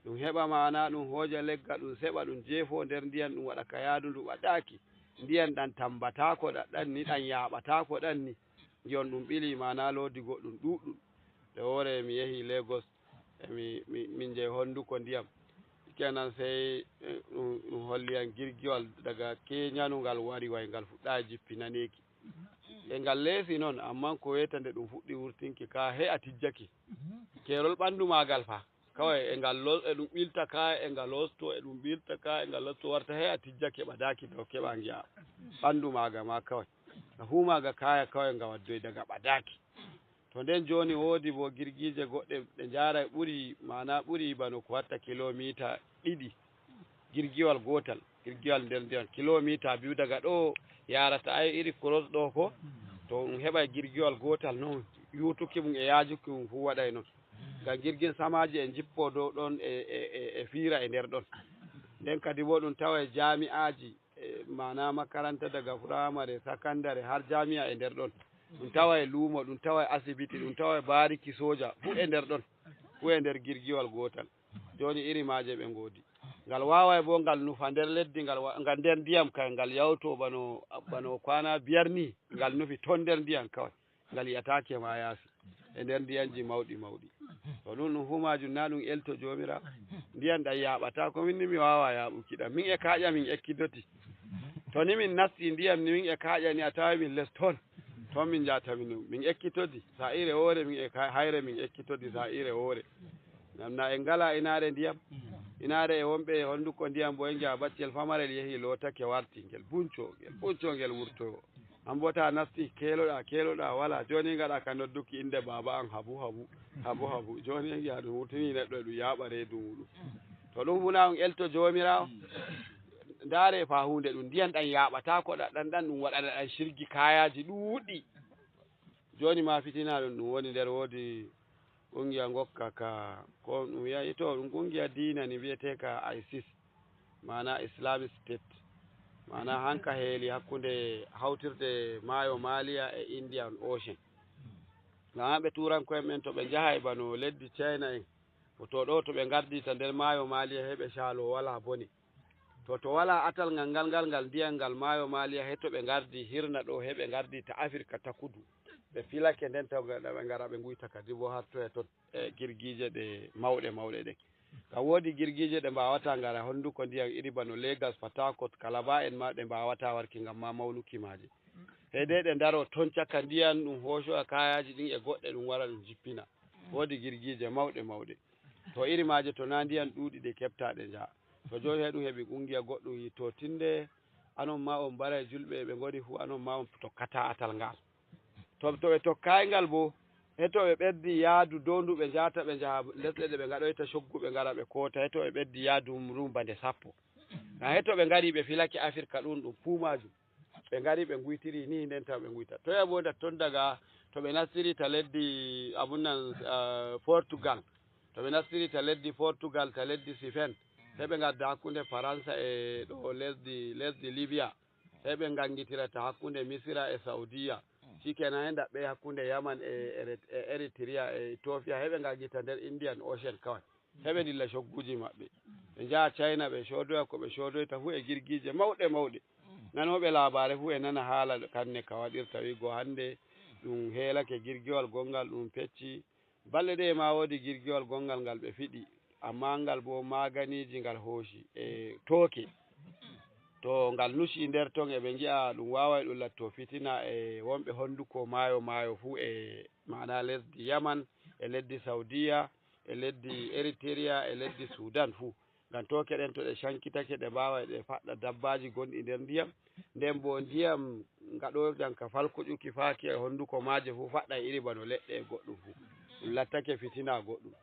S1: ɗum heɓa mana ɗum hooja legga ɗum seɓa ɗum jeefo nder ndiyan ɗum waɗa ka yaadu ndu waɗaki ndiyan ɗan tambatako ɗaɗɗan ni ɗan yaɓatako ɗan ni ndiyon ɗum ɓili mana loodi goɗɗum ɗuɗɗum nde wore mi yehi Lagos min jehi honduko ndiyam kenan sey ɗum holliyam girgiwal daga keñanu ngal wari way ngal fuɗɗa jippinaneki e ngal leesi noon amma ko weta nde ɗum fuɗɗi wurtinki ka he a tijjaki kerol ɓandu magal fa kawai e ngal e ɗum ɓilta ka e ngal losto e ɗum ɓilta ka e ngal losto warta he a tijjake ɓadaki to keɓa ngiya ɓandu maga ma kawai hu maga kaya kawai nga waddoy daga ɓadaki to nden joni woodi bo girgije goɗɗe ɗe njara ɓuri mana ɓuri bano ko watta kilomita ɗiɗi girgiwal gotal girgiwal nder ndiyan kilomita biyu daga ɗo yarata ay iri cross ɗo ko to ɗum heɓa girgiwal gotal noon yutuki mum e yajuki mum fu waɗay noon ngam girgin samaji e jippo dow ɗon e fiira e nder ɗon nden kadi bo ɗum tawa e jami'aji mana makaranta daga firamare sakandare har jami'a e nder ɗon ɗum tawa e luumo ɗum tawa e asibiti ɗum tawa e bariki soja fu e nder ɗon fu e nder girgiwal gotal joni iri maje ɓe ngoodi ngal wawa bo ngal nufa nder leddi ngal nder ndiyam kay ngal yawto bano kwana biyar ni ngal nufi ton nder ndiyam kawai ngal yiyatake ma yaasi e nder ndiyanji mawɗi to ɗum fu majum na ɗum elto jomira ndiyan ɗam yaɓata ko minni mi wawa yaɓuki ɗam min e kaaƴa min ekkidoti to ni min nasti ndiyam ni min e kaaƴa ni a tawi min les ton min jata min ekkitodi sa ire woore min e hayre min ekkitodi sa ire woore ngam na en ngala inare ndiyam inare e wonɓe honduko ndiyam bo e ngiya baccel famarel yeehi lootake warti ngel bunco ngel wurtoyo an bo ta nasti keloɗa wala joni ngaɗa ka nodduki inde baba an habu joni e ngiya ɗum wurtini neɗɗo e ɗum yaɓa reedu muɗum to ɗum huna on elto jomirawo ndare fa hunde ɗum ndiyan ɗan yaɓatako ɗan ɗum waɗana ɗan shirgi kayaji ɗuuɗi joni ma fitina ɗum woni nder woodi ƙungiya gokka ka ko ɗum yayi to ɗum ƙungiya diina ni wiyete ka ISIS mana Islamic State mana hanka heeli hakkunde hawtirde maayo Maliya e Indian Ocean ngam ɓe turanko'en ɓen to ɓe njaha e bano leddi China en to ɗo to ɓe gardi ta nder maayo Maliya heɓe caalo wala bone to wala atal ngal ndiyam ngal maayo Maliya he to ɓe gardi hirna ɗo heɓe gardi ta Afrika ta kudu ɓe filake nden taw ɓe ngara ɓe nguyta kadi bo hatto e to e girgije ɗe mawɗe ɗe ka woodi girgije ɗe mbawata ngara honduko ndiyam iri bano Lagos Port Harcourt Calabar en ma ɗe mbawata warki ngam ma mawnuki maaje hede ɗe ndaro ton caka ndiyam ɗum hooso a kayaji ɗin e goɗɗe ɗum wara ɗum jippina woodi girgije mawɗe to iri maaje to na ndiyam ɗuuɗi ɗe keɓtaɗe njaha to joni heɗum heɓi kungiya goɗɗum yi to tinde anon ma on mbara julɓe ɓe ngoni fu anon ma on tokkata atal ngal to ɓe tokkayi ngal bo heto ɓe ɓeddi yaadu dondu ɓe njata ɓe njaha lesɗe ɗe ɓe ngaɗoyta coggu ɓe ngara ɓe koota heto ɓe ɓeddi yaadu rumbande 10 na heto ɓe ngari ɓe filaki Afrika ɗum puumajum ɓe ngari ɓe nguytiri ni nden taw ɓe nguyta to bo ton daga to ɓe nastiri ta leddi abunnan Portugal to ɓe nastiri ta leddi Portugal ta leddi Spain heɓe ngadda hakkunde Faransa e ɗo lesdi Libya heɓe ngangitira ta hakkunde Misira e Saudiya shikenan he ndaɓɓe hakkunde Yaman e Eritrea e Ethiopia heɓe ngangita nder Indian Ocean kawai heɓe dilla cogguji maɓɓe ɓe njaha China ɓe codoya ko ɓe codoyta fu e girgije mawɗe nanoɓe labare fu e nana haala kanne ka waɗirta wigo hande ɗum heelake girgiwal gongal ɗum fecci balle ɗe ma woodi girgiwal gongal ngal ɓe fiɗi amma ngal bo maganiji ngal hooshi e tooke to ngal nusi nder ton eɓe ngi'a ɗum wawai ɗum latto fitina e wonɓe honduko maayo fu e mana lesdi Yaman e leddi Saudiya e leddi Eritrea e leddi Sudan fu ngam tooke ɗen to ɗe cankitake ɗe mbawai ɗe faɗɗa dabbaji gonɗi nder ndiyam nden bo ndiyam ngaɗoyɗam ka falkuƴuki faaki e honduko maaje fu faɗɗa iri bano leɗɗe e goɗɗum fu ɗum lattake fitina goɗɗum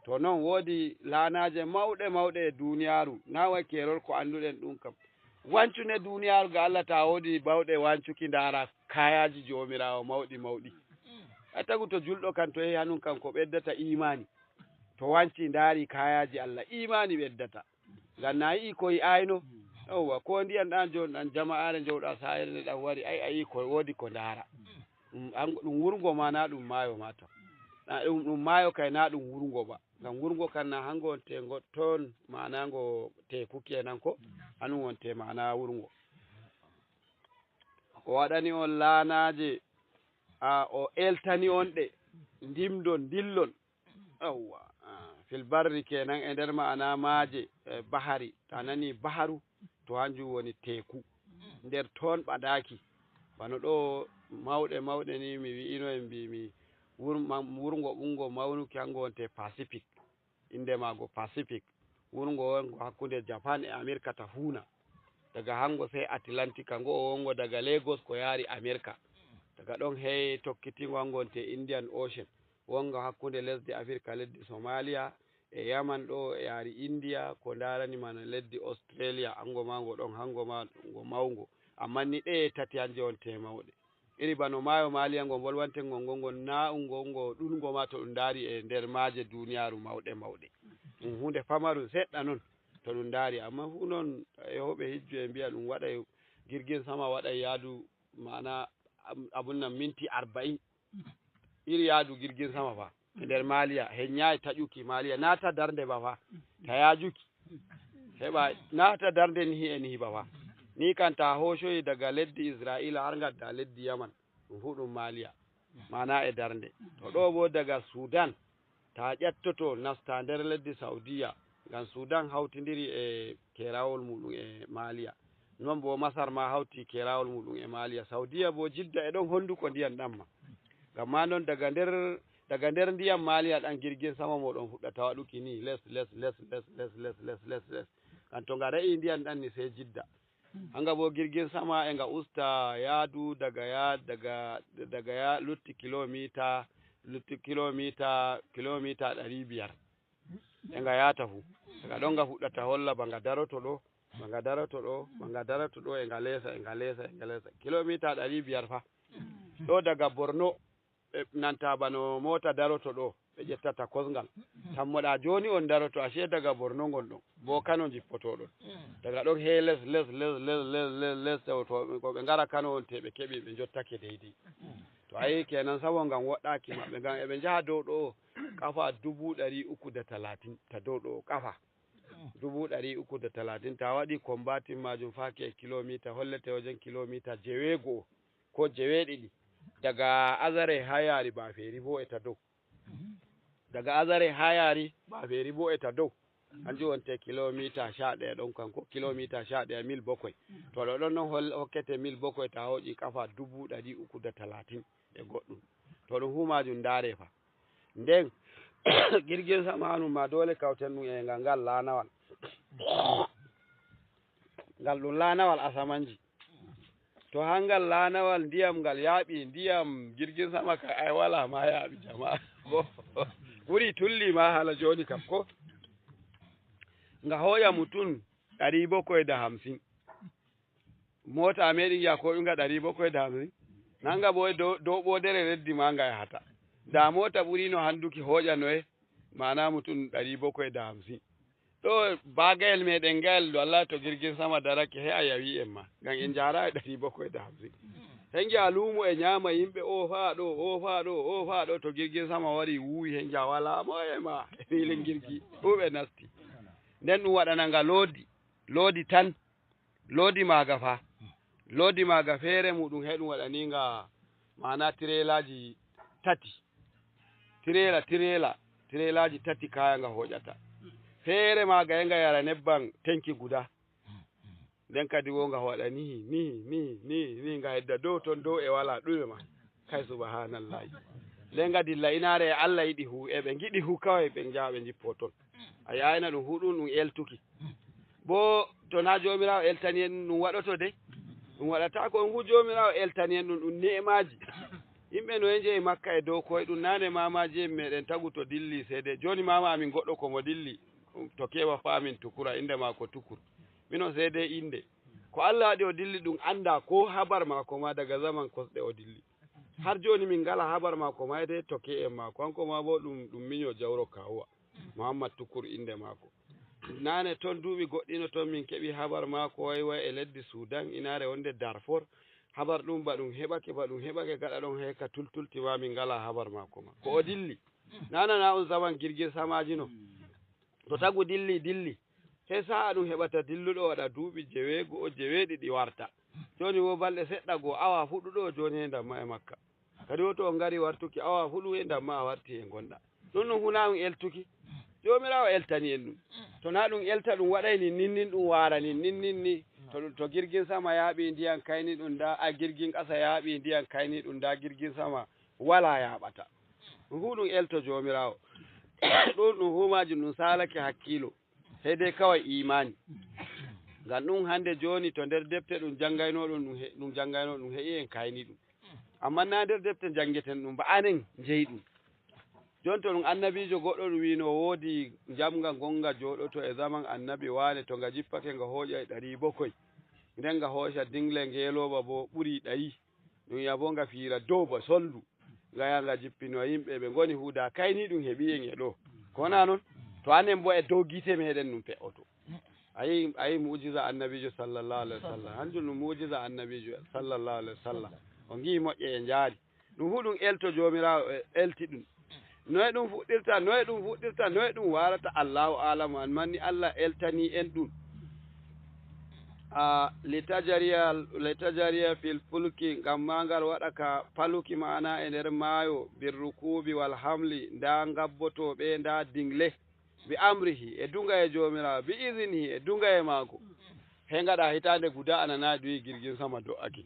S1: to noon woodi laanaje mawɗe e duniyaru na way kerol ko annduɗen ɗum kam wancune duniyaru ga Allah ta woodi bawɗe wancuki ndaara kayaji jomirawo mawɗi a tagu to julɗo kan to yehi hanum kan ko ɓeddata imani to wanci ndaari kayaji Allah imani ɓeddata ngam na yi ko yi'ayno yawwa ko ndiyam ɗan joni ɗan jama'are jowɗa sayere nde ɗan wari a yi ko woodi ko ndaara ɗum wurgo ma na ɗum maayo ma taw ɗum maayo kay na ɗum wurgo ba ngam wurgo kan na hango wonte ton mana ngo teku kenan ko hanum wonte mana wurgo o waɗani on laanaje o eltani on ɗe ndimdon dillon yawwa fil barri kenan e nder ma'ana maaje bahari ta nani baharu to hanjum woni teku nder ton ɓadaki bano ɗo mawɗe ni mi wi'ino en mbimi wurgo ɓungo mawnuki hango wonte Pacific inde mago Pacific wurgo wongo hakkunde Japan e America ta fuuna daga hango sai Atlantic ngo o wongo daga Lagos ko yaari America daga ɗon hey tokkitingo hango wonte Indian Ocean wongo hakkunde lesdi Africa leddi Somalia e Yaman ɗo e yaari India ko darani mana leddi Australia ango ma ngo ɗon hango ma ngo mawgo amma ni ɗe tati hanje wonte mawɗe iri bano maayo Maliya ngo bolwante ngo na ngo ɗungo ma to ɗum daari e nder maaje duniyaru mawɗe ɗum hunde famaru seɗɗa non to ɗum daari amma fu noon yehoɓe hijju e mbiya ɗum waɗay jirgin sama waɗay yaadu mana abunnan minti 40 iri yaadu jirgin sama fa e nder Maliya heññayi taƴuki Maliya naata darnde ba fa ta yajuki heɓa naata darnde ni ba fa ni kan ta hoocoyi daga leddi Israila har ngadda leddi Yaman ɗum fu ɗum Maliya mana e darnde to ɗo bo daga Sudan ta ƴettoto nasta nder leddi Saudiya ngam Sudan hawtidiri e kerawol muɗum e Maliya non bo Masar ma hawti kerawol muɗum e Maliya Saudiya bo Jidda e ɗon honduko ndiyam ɗam ma ngam ma non daga nder ndiyam Maliya ɗan jirgin sama moɗon fuɗɗata waɗuki ni les kan to ngaɗayi ndiyam ɗan ni sai Jidda hanga bo jirgin sama e nga usta yaadu daga ya lutti kilomita 500 e nga yaata fu daga ɗon nga fuɗɗata holla ba nga daroto ɗo e nga leesa kilomita 500 fa ɗo daga Borno ɓe nanta bano mota daroto ɗo ɓe ƴettata kosngal tammoɗa joni on daroto ashe daga Borno gon ɗon bo Kano jippotoɗon daga ɗon he les to ko ɓe ngara Kano on te ɓe keɓi ɓe jottake deydi to ayi kenan sabo ngam woɗɗaki maɓɓe ngam eɓe jaha dow ɗo kafa 330 ta dow ɗo kafa 330 ta waɗi combatin majum faki e kilomita hollete wajen kilomita 9 ko 9 daga Azare ha yari Baferi bo e ta dow daga Azare ha yari Baferi bo e ta dow hanjum wonte kilomita 11 ɗon kanko kilomita 11 mil 7 to ɗo ɗon noon hokkete mil 7 ta hoƴi kafa 330 e goɗɗum to ɗum fu majum ndaare fa nden jirgin sama hanum ma dole kawten ɗum e ngal lanawal ngal ɗum lanawal asamanji to hangal lanawal ndiyam ngal yaaɓi ndiyam jirgin sama ka ay wala ma yaaɓi jama'a ko ɓuri tulli ma hala joni kam ko nga hoya mutum 750 mota meɗin ya ko ɗunga 750 nanga bo dow ɓodere reddi ma nga yahata da mota ɓurino handuki hoƴanoe mana mutum 750 ɗo bagayel meɗen gayel do Allah to jirgin sama darake he a yawi en ma ngam en jara 750 hengi a lumo e nyama yimɓe o fa ɗo to jirgin sama wari wuwi hengi a wala mo e ma e filin jirgi ɓuɓe nasti nden ɗum waɗana nga lodi tan lodi maga fa lodi maga feere muɗum he ɗum waɗani nga mana tirelaji tati tirelaji tati kaya nga hoƴata feere maga e nga yara nebban tenki guda nden kadi wo nga waɗa ni nga hedda dow ton dow e wala ɗume ma kay subhanallahi nden nga dilla inare e Allah yiɗi hu eɓe giɗi hu kawai ɓe jaha ɓe jippo ton a yayna ɗum hu ɗum eltuki bo to na jomirawo eltani en ɗum waɗoto de ɗum waɗata ko hu jomirawo eltani en ɗum ne'emaji yimɓe no e jeeyi Makka e dow koye ɗum nane mamaji en meɗen tagu to dilli seede joni mama amin goɗɗo komo dilli to keɓa fa min tukura inde mako tukur minon seede inde ko Allah waɗi o dilli ɗum anda ko habar mako ma daga zaman kosɗe o dilli har joni min ngala habar mako ma ede to ke en mako hanko ma bo ɗum miño jawro kawuwa Muhammad tukur inde mako nane toon duuɓi goɗɗino toon min keɓi habar mako way e leddi Sudan inare wonde Darfor habar ɗum ba ɗum heɓake gaɗa ɗon heka tultultima min ngala habar mako ma ko o dilli nanana on zaman girgir samaji no to tagu dilli he sa'a ɗum heɓata dilluɗo waɗa duuɓi 9 warta joni wo balɗe seɗɗa go awa fuɗuɗo joni he ndamma e Makka kadi woto on ngari wartuki awa fuɗu he ndamma a warti e gonɗa ɗum huna on eltuki jomirawo eltani en ɗum to na ɗum elta ɗum waɗay nin ɗum wara nin to girgin sama yaaɓi ndiyan kayni ɗum da a girgin ƙasa yaaɓi ndiyan kayni ɗum da girgin sama wala yaɓata ɗum fu ɗum elto jomirawo ɗum humaji ɗum salake hakkilo sai dai kawai imani ngam ɗum hande joni to nder defte ɗum jangayno ɗum heƴi en kayni ɗum amma na nder defte jangeten ɗum ba anen jeyi ɗum jon to ɗum annabijo goɗɗo ɗum wino woodi jamga gonga joɗoto e zaman annabi wane to nga jippake nga hoƴa 700 nden nga hoca dingle ngeloba bo ɓuri 100 ɗum yabo nga fiira dow ba soldu nga ya nga jippino yimɓe ɓe goni huuda kayni ɗum heeɓi en e ɗo kona noon to anen bo e dow gite meɗen ɗum fe'oto ayi mujiza annabijo sallallahu alaihi wasallam hanjum ɗum mujiza annabijo sallallahu alaihi wasallam o ngi moƴƴe e jaari ɗum fu ɗum elto jomirawo elti ɗum noye ɗum fuɗɗirta noye ɗum warata Allahu alamu an manni Allah eltani en ɗum litajariya fil fulki ngam mangal waɗa ka paluki mana e nder maayo birrukubi wal hamli nda ngabbotoɓe nda dingle bi amrihi e dunga e jomirawo bi izinihi e dunga e maako he ngaɗa hitande guda anana duyi girgin sama do'aki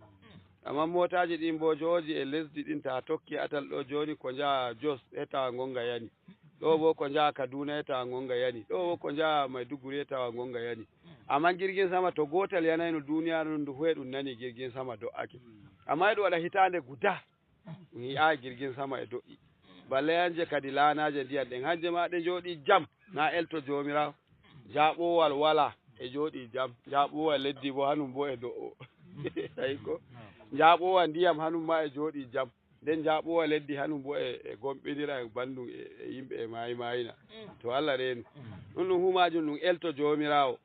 S1: amma motaji ɗin bo jooji e lesdi ɗin ta tokki atal ɗo joni ko jaha Jos e tawa gonga yani ɗo bo ko jaha Kaduna e tawa gonga yani ɗo bo ko jaha Maiduguri e tawa gonga yani amma girgin sama to gotal yanayno duniyaru ndu huwe ɗum nani girgin sama do'aki amma eɗum waɗa hitande guda ɗum yi'a girgin sama e do'i balle hanje kadi laanaje ndiyan ɗen hanje ma ɗe jooɗi jam na elto jomirawo jaɓowal wala e jooɗi jam jaɓowal leddi bo hanum bo e do'o tawi ko jaɓowa ndiyam hanum ma e jooɗi jam nden jaɓowa leddi hanum bo e gomɓinira e bandum e yimɓe e mayina to Allah reenu ɗum humajum ɗum elto jomirawo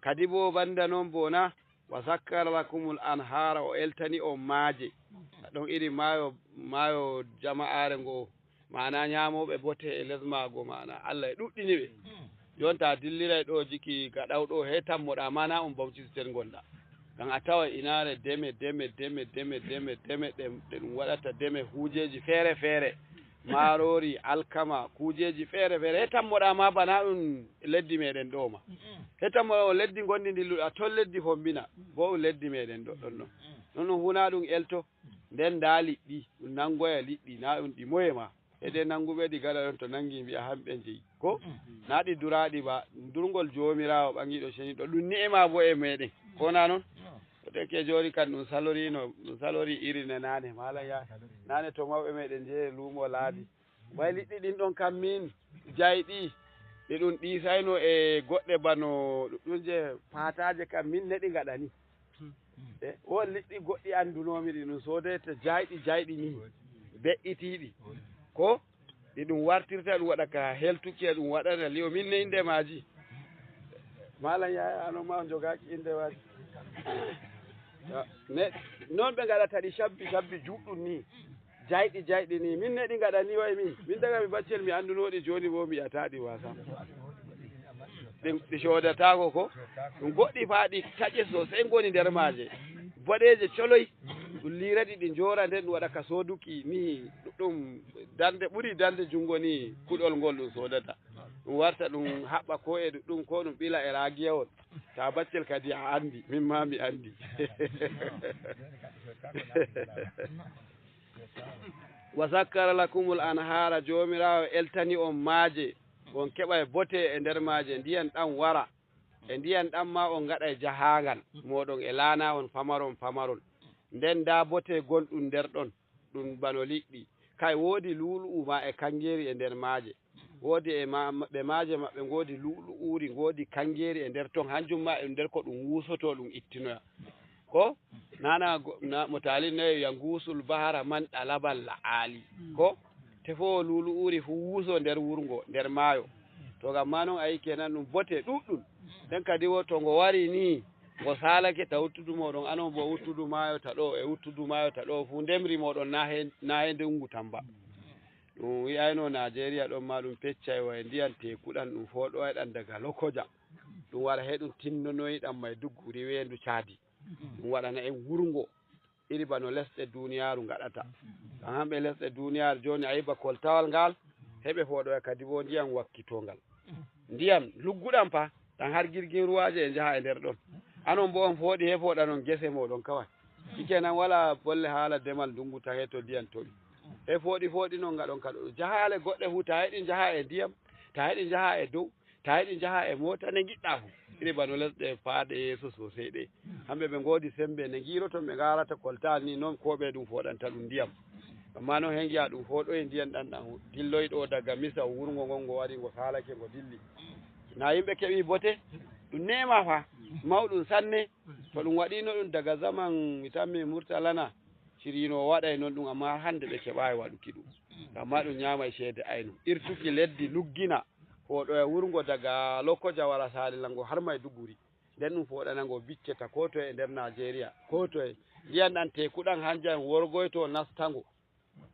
S1: kadi bo banda noon bona wa sakkara lakumul anhara o eltani on maaje ɗon iri maayo jama'are ngo mana ñamoɓe bote e les mago mana Allah e ɗuɗɗini ɓe jonta dilliray ɗo jiki gaɗaw ɗo he tammoɗa mana on bawti systéme gonɗa kan a tawa inare deme ɗe ɗum waɗata deme kujeji feere feere marori alkama kujeji feere feere he tammoɗa ma bana ɗum leddi meɗen ɗo ma he tammoɗa o leddi gondi dilluɗa ton leddi fombina bo ɗum leddi meɗen ɗo ɗon ɗon ɗum huna ɗum elto nden nda liɗɗi ɗum nangoya liɗɗi na ɗum ɗi moye ma ede nanguɓe ɗi gaɗa ɗon to nangi mbiya hamɓe jeyi ko na ɗi duraɗi ba durgol jomirawo ɓangiɗo ceniɗo ɗum ni'ema bo e meɗen ko na noon ke joni kan ɗum salori iri ne nane mala ya nane to mawɓe meɗen jeeyi luumo laadi way liɗɗi ɗin ɗon kam min jayɗi ɗi ɗum ɗisayno e goɗɗe bano ɗuɗɗum je pataje kam min neɗi gaɗani e won liɗɗi goɗɗi andunomi ɗi ɗum sodete jayɗi ni be'itiɗi ko ɗi ɗum wartirta ɗum waɗa ka heltuki e ɗum waɗata liyo min ne inde maji malam yaya ano ma jogaki inde maji noon ɓe gaɗata ɗi shabbi juɗɗum ni jayɗi ni min ne ɗi gaɗani way min daga mi baccel mi andunoɗi joni bo mi yataɗi wasam ɗi sodatako ko ɗum goɗɗi fa ɗi taƴe sosai goni nder maje boɗeje coloy ɗum liraɗi ɗi jora nden ɗum waɗa ka soduki ni ɗuɗɗum darde ɓuuri darde jungo ni kuɗol ngol ɗum sodata ɗum warta ɗum haɓɓa ko e ɗuɗɗum ko ɗum ɓila e ragiyawol ta baccel kadi a andi min ma mi andi wa sakkara lakumul anhara jomirawo eltani on maaje on keɓa e bote e nder maaje ndiyan ɗan wara e ndiyan ɗan ma on gaɗa e jahangal moɗon e laana on pamaron nden da bote gonɗum nder ɗon ɗum bano liɗɗi kay woodi lu'lu'u ma e kangeri e nder maaje woodi ɓe maaje maɓɓe ngoodi lu'lu'uri ngoodi kangeri e nder ton hanjum ma e nder ko ɗum wusoto ɗum ittinoya ko nana mo taalin nayi ya ngusul bahara man ɗalabal la'ali ko tefo lu'lu'uri fu wuso nder wurgo nder maayo to gam ma noon ayi kenan ɗum bote ɗuɗɗum nden kadi wo to ngo wari ni ngo salake ta wuttudu moɗon anon bo wuttudu maayo ta ɗo e wuttudu maayo ta ɗo fu ndemri moɗon na he ndungu tamba ɗum wiyayno Najeriya ɗon ma ɗum peccay way ndiyan tekuɗan ɗum foɗoyɗan daga Lokoja ɗum wara he ɗum tinnonoyiɗan Maiduguri wendu Caadi ɗum waɗana en wurgo iri bano lesɗe duniyaru gaɗata kan hamɓe lesɗe duniyaru joni a yiba koltawal ngal heɓe foɗoya kadi bo ndiyam wakkitongal ndiyam lugguɗam fa tan har jirgin ruwaje e jaha e nder ɗon anon bo on fooɗi he foɗanon gese moɗon kawai shikenan wala bolle haala demal ndungu tan he to ndiyam toɓi he fooɗi noon gaɗon kaɗo jahale goɗɗe fu ta heɗi jaha e ndiyam ta heɗi jaha e dow ta heɗi jaha e mota ne giɗɗa fu iri bano lesɗe faaɗe yeeso sosai ɗe hamɓe ɓe ngoodi sembe ne giroton ɓe garata koltal ni noon ko ɓe ɗum foɗanta ɗum ndiyam amma noon he giya ɗum foɗoye ndiyan ɗan dilloyɗo daga misa wurgo ngol ngo wari ngo salake ngo dilli na yimɓe keeɓi bote ɗum nema fa mawɗum sanne to ɗum waɗino ɗum daga zaman mi tammi Murtalana cirino waɗay noon ɗum amma hande ɓe keɓayi waɗuki ɗum amma ɗum ñamay ceede ayno irtuki leddi luggina foɗo e wurgo daga Lokoja wara salilango har Maiduguri nden ɗum foɗanango bicceta ko to e nder Najeriya ko to e ndiyan ɗan tekuɗan hanjan worgoyto nastango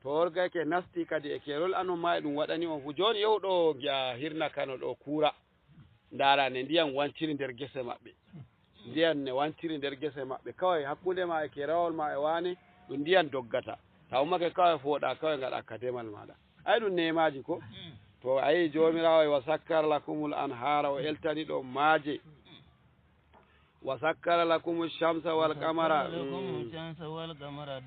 S1: to worgayke nasti kadi e kerol anon ma e ɗum waɗani on fu joni yehuɗo giya hirna Kano ɗo Kura ndara ne ndiyan wanciri nder gese maɓɓe ndiyan ne wanciri nder gese maɓɓe kawai hakkude ma e kerawol ma e wane ɗum ndiyan doggata ta ummake kawai foɗa kawai gaɗa ka demal maɗa ay ɗum nemaji ko to ayi jomirawo e wa sakkara lakumul anhara o eltani ɗo maaje wa sakkara lakum shamsa wal qamara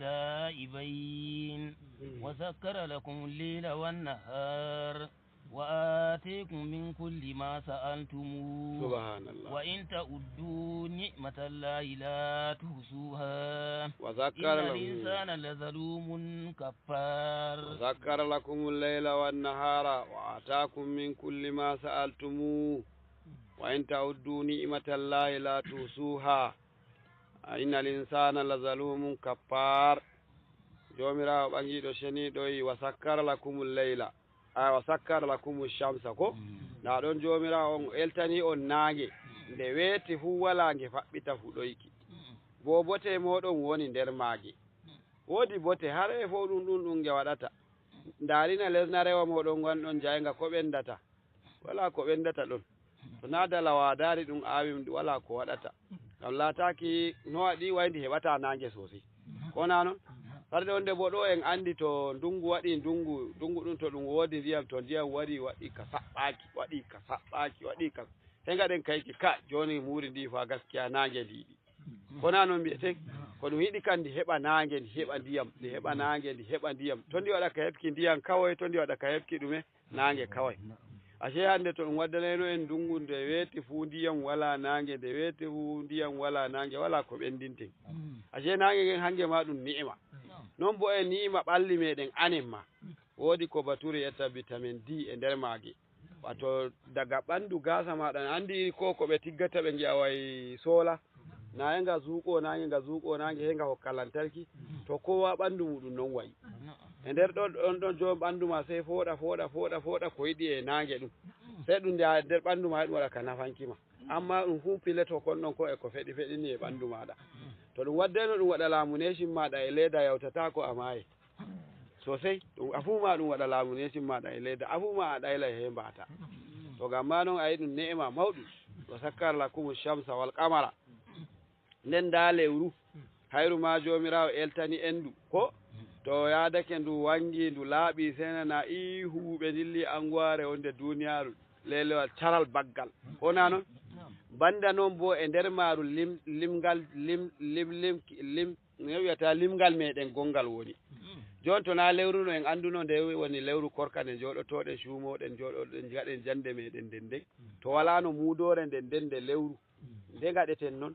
S2: da'ibain wa sakkara lakum al-layla wan nahar وآتيكم من كل ما سألتموه
S1: سبحان الله
S2: وإن تعدوا نعمة الله لا تحصوها
S1: وذكر
S2: إن الإنسان لظلوم كفار
S1: وذكر لكم الليل والنهار وآتاكم من كل ما سألتموه وإن تعدوا نعمة الله لا تحصوها إن الإنسان لظلوم كفار jomirawo ɓangiɗo sheniɗo yi wa sakkara lakumul leyla wa sakkara lakumu shamsa ko na ɗon jomirawo on eltani on naange nde weeti fu wala nge faɓɓita fuɗoyki bo bote moɗon woni nder maage woodi bote har e fo ɗum nge waɗata darina lesna rewa moɗon gonɗon jaynga ko ɓendata wala ko ɓendata ɗon to na dalawa dari ɗum awim wala ko waɗata ngam laataki no waɗi wayndi heɓata naange sosai ko na noon farde wonde bo ɗo en andi to ndungu waɗi ndungu ɗum to ɗum woodi ndiyam to ndiyam waɗi ka saɓɓaki waɗi ka he gaɗen kayki ka joni muuri ndi fa gaskiya naange ndiɗi ko na noon mbiyeten ko ɗum yiɗi kan ndi heɓa naange ndi heɓa ndiyam ndi heɓa naange ndi heɓa ndiyam to ndi waɗa ka heɓki ndiyam kawai to ndi waɗa ka heɓki ɗume naange kawai ashe hande to ɗum waddanayno en ndungu nde weeti fu ndiyam wala naange nde weeti fu ndiyam wala naange wala ko ɓendinten ashe naange ngen hange ma ɗum ni'ima non bo e ni'ima ɓalli meɗen anen ma woodi ko bature yetta vitamin D e nder maage wato daga ɓandu gasa maɗa andi ko ɓe tiggata ɓe gi'a way sola naye nga zuuƙo nange he nga hokka lantarki to kowa ɓandu muɗum non wayi e nder ɗon jom ɓandu ma sey foɗa ko yiɗi e nange ɗum sey ɗum nde nder ɓandu ma ɗum waɗa ka nafanki ma amma ɗum fu pileto kon ɗon ko e ko feɗini e ɓandu maɗa to ɗum waddeno ɗum waɗa lamuneshin maɗa e leyda yawtata ko a maaye sosai ɗum afuma ɗum waɗa lamuneshin maɗa e leyda afuma a ɗayla he mbata to gamma noon ayi ɗum ne'ema mawɗum wa sakkara lakumu shamsa wal qamara nden da lewru hayru ma jomirawo eltani endu ko to yadake ndu wangi ndu laaɓi senana ihu ɓe dilli anguware wonde duniyaru lelewal caral baggal wona noon banda noon bo e nder maru limgal no wiyata limgal meɗen gongal woni jon to na lewru no en anduno nde woni lewru korka nde joɗotoɗen cuumoɗen joɗoɗen gaɗen jande meɗen nden to wala no mudore nden nde lewru nde gaɗeten noon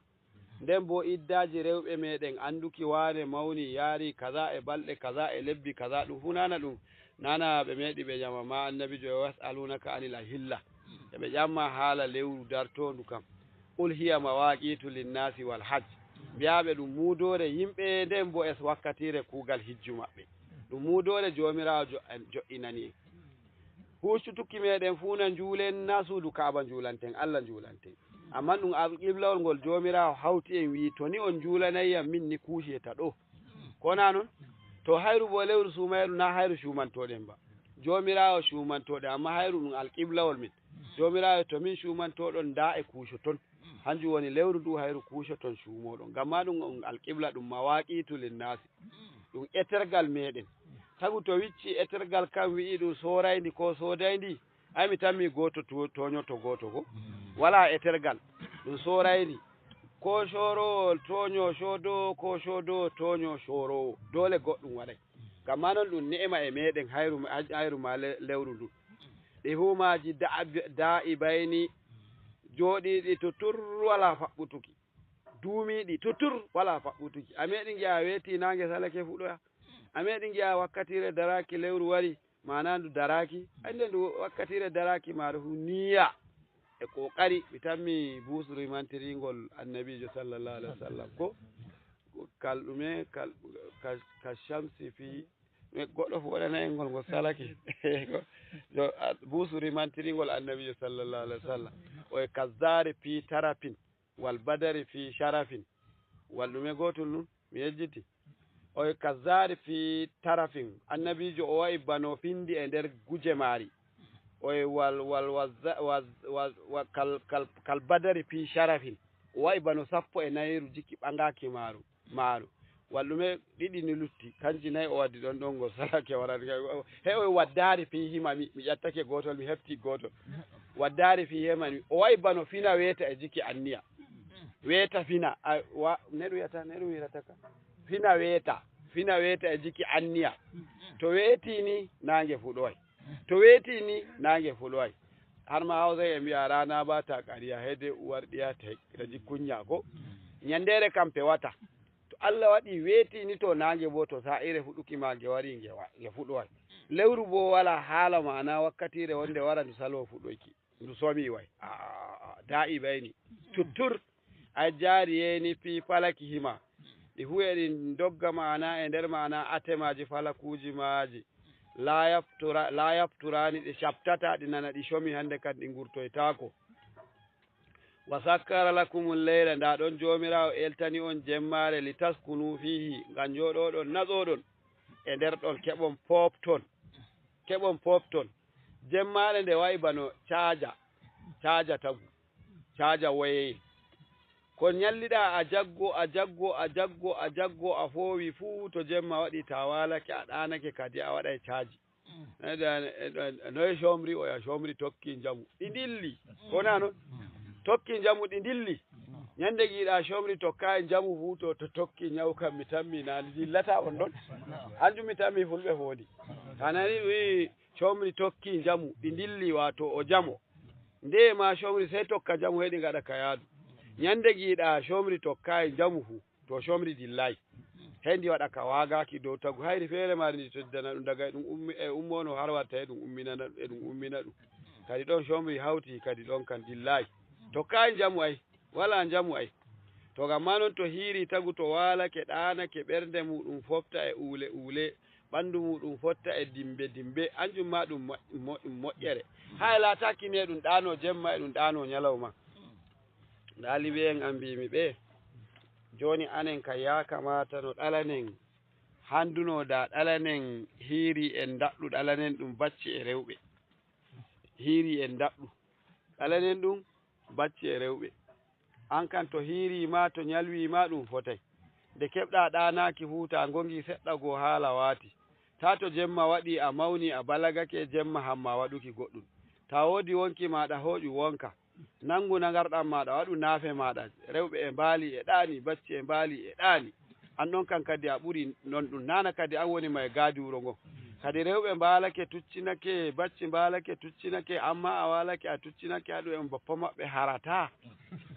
S1: nden bo iddaji rewɓe meɗen anduki wane mawni yaari kaza e balɗe kaza e lebbi kaza ɗum fu nana ɓe meɗi ɓe ƴama ma annabijo e wasalunaka anil ahilla eɓe ƴamma haala lewru dartondu kam qul hiya mawaqitu linnasi wal hajj mbiyaɓe ɗum mudore yimɓe nden bo es wakkatire kuugal hijju maɓɓe ɗum mudore jomirawo jo'inani en huccutukki meɗen fu na juulen na suudu kaaba juulanten Allah juulanten amma ɗum alqiblawol ngol jomirawo hawti en wi to ni on juulanayiyam min ni kuuceta ɗo kona noon to hayru bo lewru sumayru na hayru cumantoɗen ba jomirawo cumantoɗe amma hayru ɗum alqiblawol min jomirawo to min cumantoɗon da e kuucoton hanjum woni lewru ndu hayru kuucoton cumoɗon gamma ɗum alqibla ɗum mawaqitu linnasi ɗum etergal meɗen tagu to wicci etergal kam wi'i ɗum sorayndi ko sodayndi ay mi tammi goto toñoto goto ko wala etergal ɗum sorayndi ko sorowo toño sodo ko sodo toño sorowo dole goɗɗum waɗay gamma noon ɗum ni'ima e meɗen hayru ma lewru ndu ɗi humaji da'ibayni jooɗiɗi tutur wala faɓɓutuki duumiɗi tutur wala faɓɓutuki a meɗi giya weeti nange salake fuɗoya a meɗi giya wakkatire daraki lewru wari mana ndu daraki ande ndu wakkatire daraki maɗa fu niya e kokari mi tammi busru mantiringol annabijo sallallahu alaihi wasallam ko kal ɗume ka shamsi fi goɗɗo fu waɗana en ngol salake busuri mantiringol annabijo sallallahu alaihi wasallam o kazzari fi tarafin wal badari fi sharafin wal ɗume gotol nun mi yejjiti o kazzari fi tarafin annabijo o wayi bano findi e nder guje maari o kal badari fi sharafin o wayi bano sappo e nayiru jikki ɓangaki maaru wal ɗume ɗiɗi ni lutti kanji nayi o waddi ɗon ngo salake warani he o waddari fi hima mi ƴattake gotol mi hefti gotol waddari fi himani o wayi bano fina weeta e jikki anniya weeta fina neɗu wirata ka fina weeta e jikki anniya to weeti ni nange fuɗoy to weeti ni nange fuɗoy har ma hausa e mbiya rana ba ta ƙarya hede uwar ɗiya ta ji kunya ko nyandere kam pewata to Allah waɗi weeti ni to nange bo to sa'ire fuɗuki ma ge wari ge fuɗoy lewru bo wala haala mana wakkatire wonde wara ndu salo fuɗoyki ndu somi way da'i bayni tuttur a jariyeni fi falaki hima ɗi huye ɗin dogga mana e nder mana atemaji falakuji maji la yafturani ɗi cabtata ɗi nana ɗi shomi hande kan ɗi gurtoytako wa sakkara lakumul leyla nda ɗon jomirawo eltani on jemmare li taskunu fihi ngam joɗoɗon natsoɗon e nder ɗon keɓon popton jemmare nde wayi bano caja tagu caja woyeye kon nyalliɗa a jaggo a fowi fuu to jemma waɗi ta walake a ɗanake kadi a waɗay caji noye somri oya somri tokki jamu ɗi dilli kona non tokki jamu ɗi dilli nyande giɗa somri tokka e jamu fuu to tokki nyawu kam mi tammi nani dillata on ɗon hanjum mi tammi fulɓe foodi tanani wi somri tokki jamu ɗi dilli wato o jamo nde ma somri sey tokka jamu heɗi gaɗa ka yaadu nyande giɗa somri tokka e jamu fuu to somri dillayi hendi waɗa ka wagaki dow tagu hayri feere mari ndi toddana ɗum daga ɗum ummono har watta e ɗum ummina ɗum kadi ɗon somri hawti kadi ɗon kan dillayi tokka e jamu ay wala jamu ay to gamma noon to hiiri tagu to walake ɗanake ɓernde muɗum fofta e uule ɓandu muɗum fotta e dimbe anjum ma ɗum moƴƴere hay latakine ɗum ɗano jemma e ɗum ɗano nyalawma ɗaliɓe en ambimi ɓe joni anen ka ya kamata no ɗalanen handuno da ɗalanen hiiri en daɗɗu ɗalanen ɗum bacci e rewɓe hiiri en daɗɗu ɗalanen ɗum bacci e rewɓe an kan to hiirima to nyalwima ɗum fotay nde keɓɗa ɗanaki huta gongi seɗɗa go haala waati ta to jemma waɗi a mawni a balagake jemma hamma waɗuki goɗɗum ta wodi wonki maɗa hoƴu wonka nangu nagarɗam maɗa waɗu naafe maɗa rewɓe e mbaali e ɗaani bacci e mbaali e ɗaani an ɗon kan kadi a ɓuri non ɗum nana kadi an woni ma e gaadi wuro ngon kadi rewɓe mbalake tuccinake bacci mbalake tuccinake amma a walake a tuccinake haɗu en bappa maɓɓe harata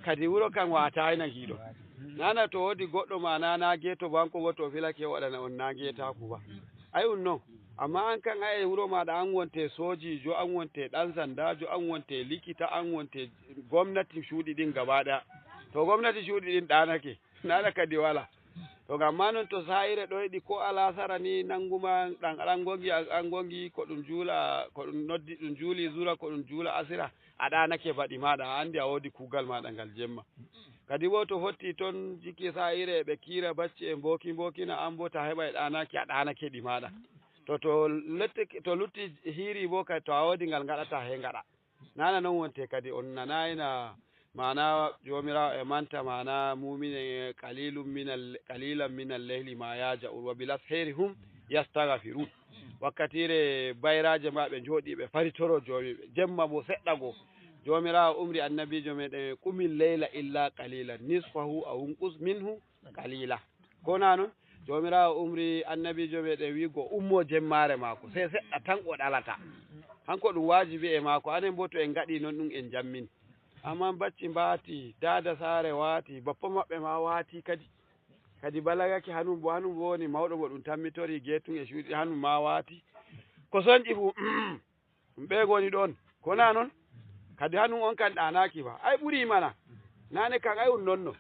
S1: kadi wuro kan watayna hiiɗo nana to wodi goɗɗo ma na geeto banko bo to filake waɗana on na geetaku ba ay un non amma an kan ay wuro maɗa an wonte sojijo an wonte ɗan sandajo an wonte likita an wonte gomnati cuuɗi ɗin gaba ɗaya to gomnati cuuɗi ɗin ɗanake nana kadi wala to gamma noon to sayire ɗoyɗi ko alasara ni nanguma an gongi ko ɗum juula ko ɗum noddi ɗum juuli zura ko ɗum juula asira a ɗanake baɗi maɗa a andi a wodi kuugal maɗa ngal jemma kadi bo to hotti toon jikki sayire ɓe kiira bacci e mbokina an bo ta heɓa e ɗanaki a ɗanake ɗi maɗa to lutti hiiri bo kadi to a wodi ngal gaɗata he gaɗa nana noon wonte kadi on nanayna mana jomirawo e manta mana mumine qalilan minal leyli ma yaja'un wa bilas heri hum yastaghfirun wakkatire bayraje ma ɓe jooɗi ɓe faritoro jomiɓe jemma bo seɗɗa go jomirawo umri annabijo meɗen qumil leyla illa qalilan nisfahu aw unqus minhu qalila kona noon jomirawo umri annabijo meɗen wigo ummo jemmare mako sey seɗɗa tan o ɗalata hanko ɗum wajibi e mako anen bo to en gaɗi noon ɗum en jammini amma bacci mbaati dada saare waati bappa maɓɓe ma waati kadi balagake hanum bo woni mawɗo mo ɗum tammitori geetum e cuuɗi hanum ma waati ko soñƴi fu ɗum ɓe goni ɗon kona noon kadi hanum on kan ɗanaki fa ay ɓuri mana nane kan ay nonno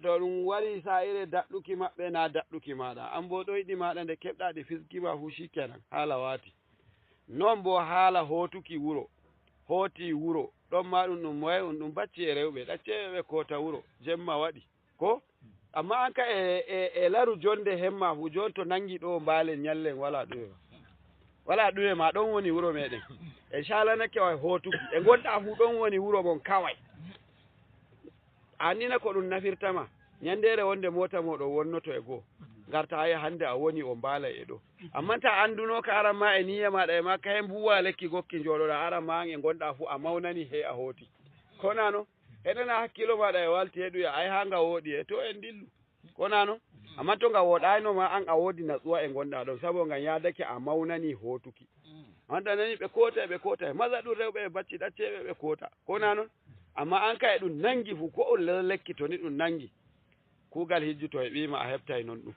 S1: to ɗum wari sayire daɗɗuki maɓɓe na daɗɗuki maɗa an bo ɗoyɗi maɗa nde keɓɗa ɗi fiskima fu shikenan haala waati non bo haala hootuki wuro hooti wuro ɗon ma ɗum moye ɗum bacci e rewɓe ɗacceɓe koota wuro jemma waɗi ko amma an ka e laru jonde hemma fu jon to nangi ɗo mbalen nyallen wala ɗume ma ɗon woni wuro meɗen e calanake way hootuki e gonɗa fu ɗon woni wuro mon kawai annina ko ɗum nafirtama nyandere wonde mota moɗo wonnoto e goo garta haya hande a woni o mbaalay e ɗo amma ta anduno ka aran ma e niyya maɗa e ma ka hen buwa lekki gokki joɗoɗa aran ma e gonɗa fu a mawnani he a hooti konano heɗana hakkilo maɗa e walti heɗuya ay ha nga wooɗi e to en dillu konano amma to nga woɗayno ma an a woodi natsuwa e gonɗa ɗon sabo ngam yadake a mawnani hootuki anda nani ɓe koota e maza ɗum rewɓe e bacci ɗacceɓe ɓe koota konano amma an ka e ɗum nangi fu ko on lekki to ni ɗum nangi kuugal hijjuto e ɓima a heɓtay noon ɗum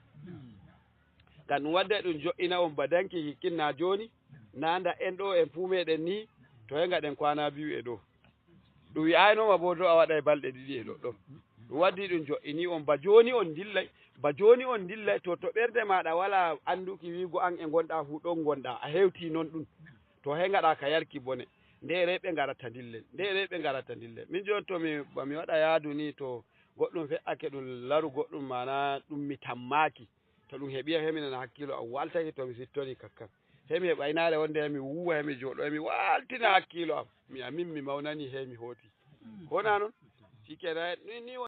S1: ngam ɗum wadde ɗum jo'ina on badanki hikkinna joni nanda en ɗo en fuu meɗen ni to he gaɗen kwana biyu e ɗo ɗum wi'aynoma bo do a waɗa e balɗe ɗiɗi e ɗoɗɗon ɗum waddi ɗum jo'ini on ba joni on dillay ba joni on dilla to ɓerde maɗa wala anduki wigo an e gonɗa fu ɗon gonɗa a hewti noon ɗum to he gaɗa ka yarki bone nde rewɓe garata dillen min joni to mi waɗa yaadu ni to goɗɗum fe'ake ɗum laru goɗɗum mana ɗum mi tammaki to ɗum heeɓi hemi nana hakkilo am waltake to mi sittoni kakkan hemi heɓa inare wonde hemi wuwa hemi jooɗo hemi waltina hakkilo am mi amin mi mawnani hemi hooti wona noon sikena ni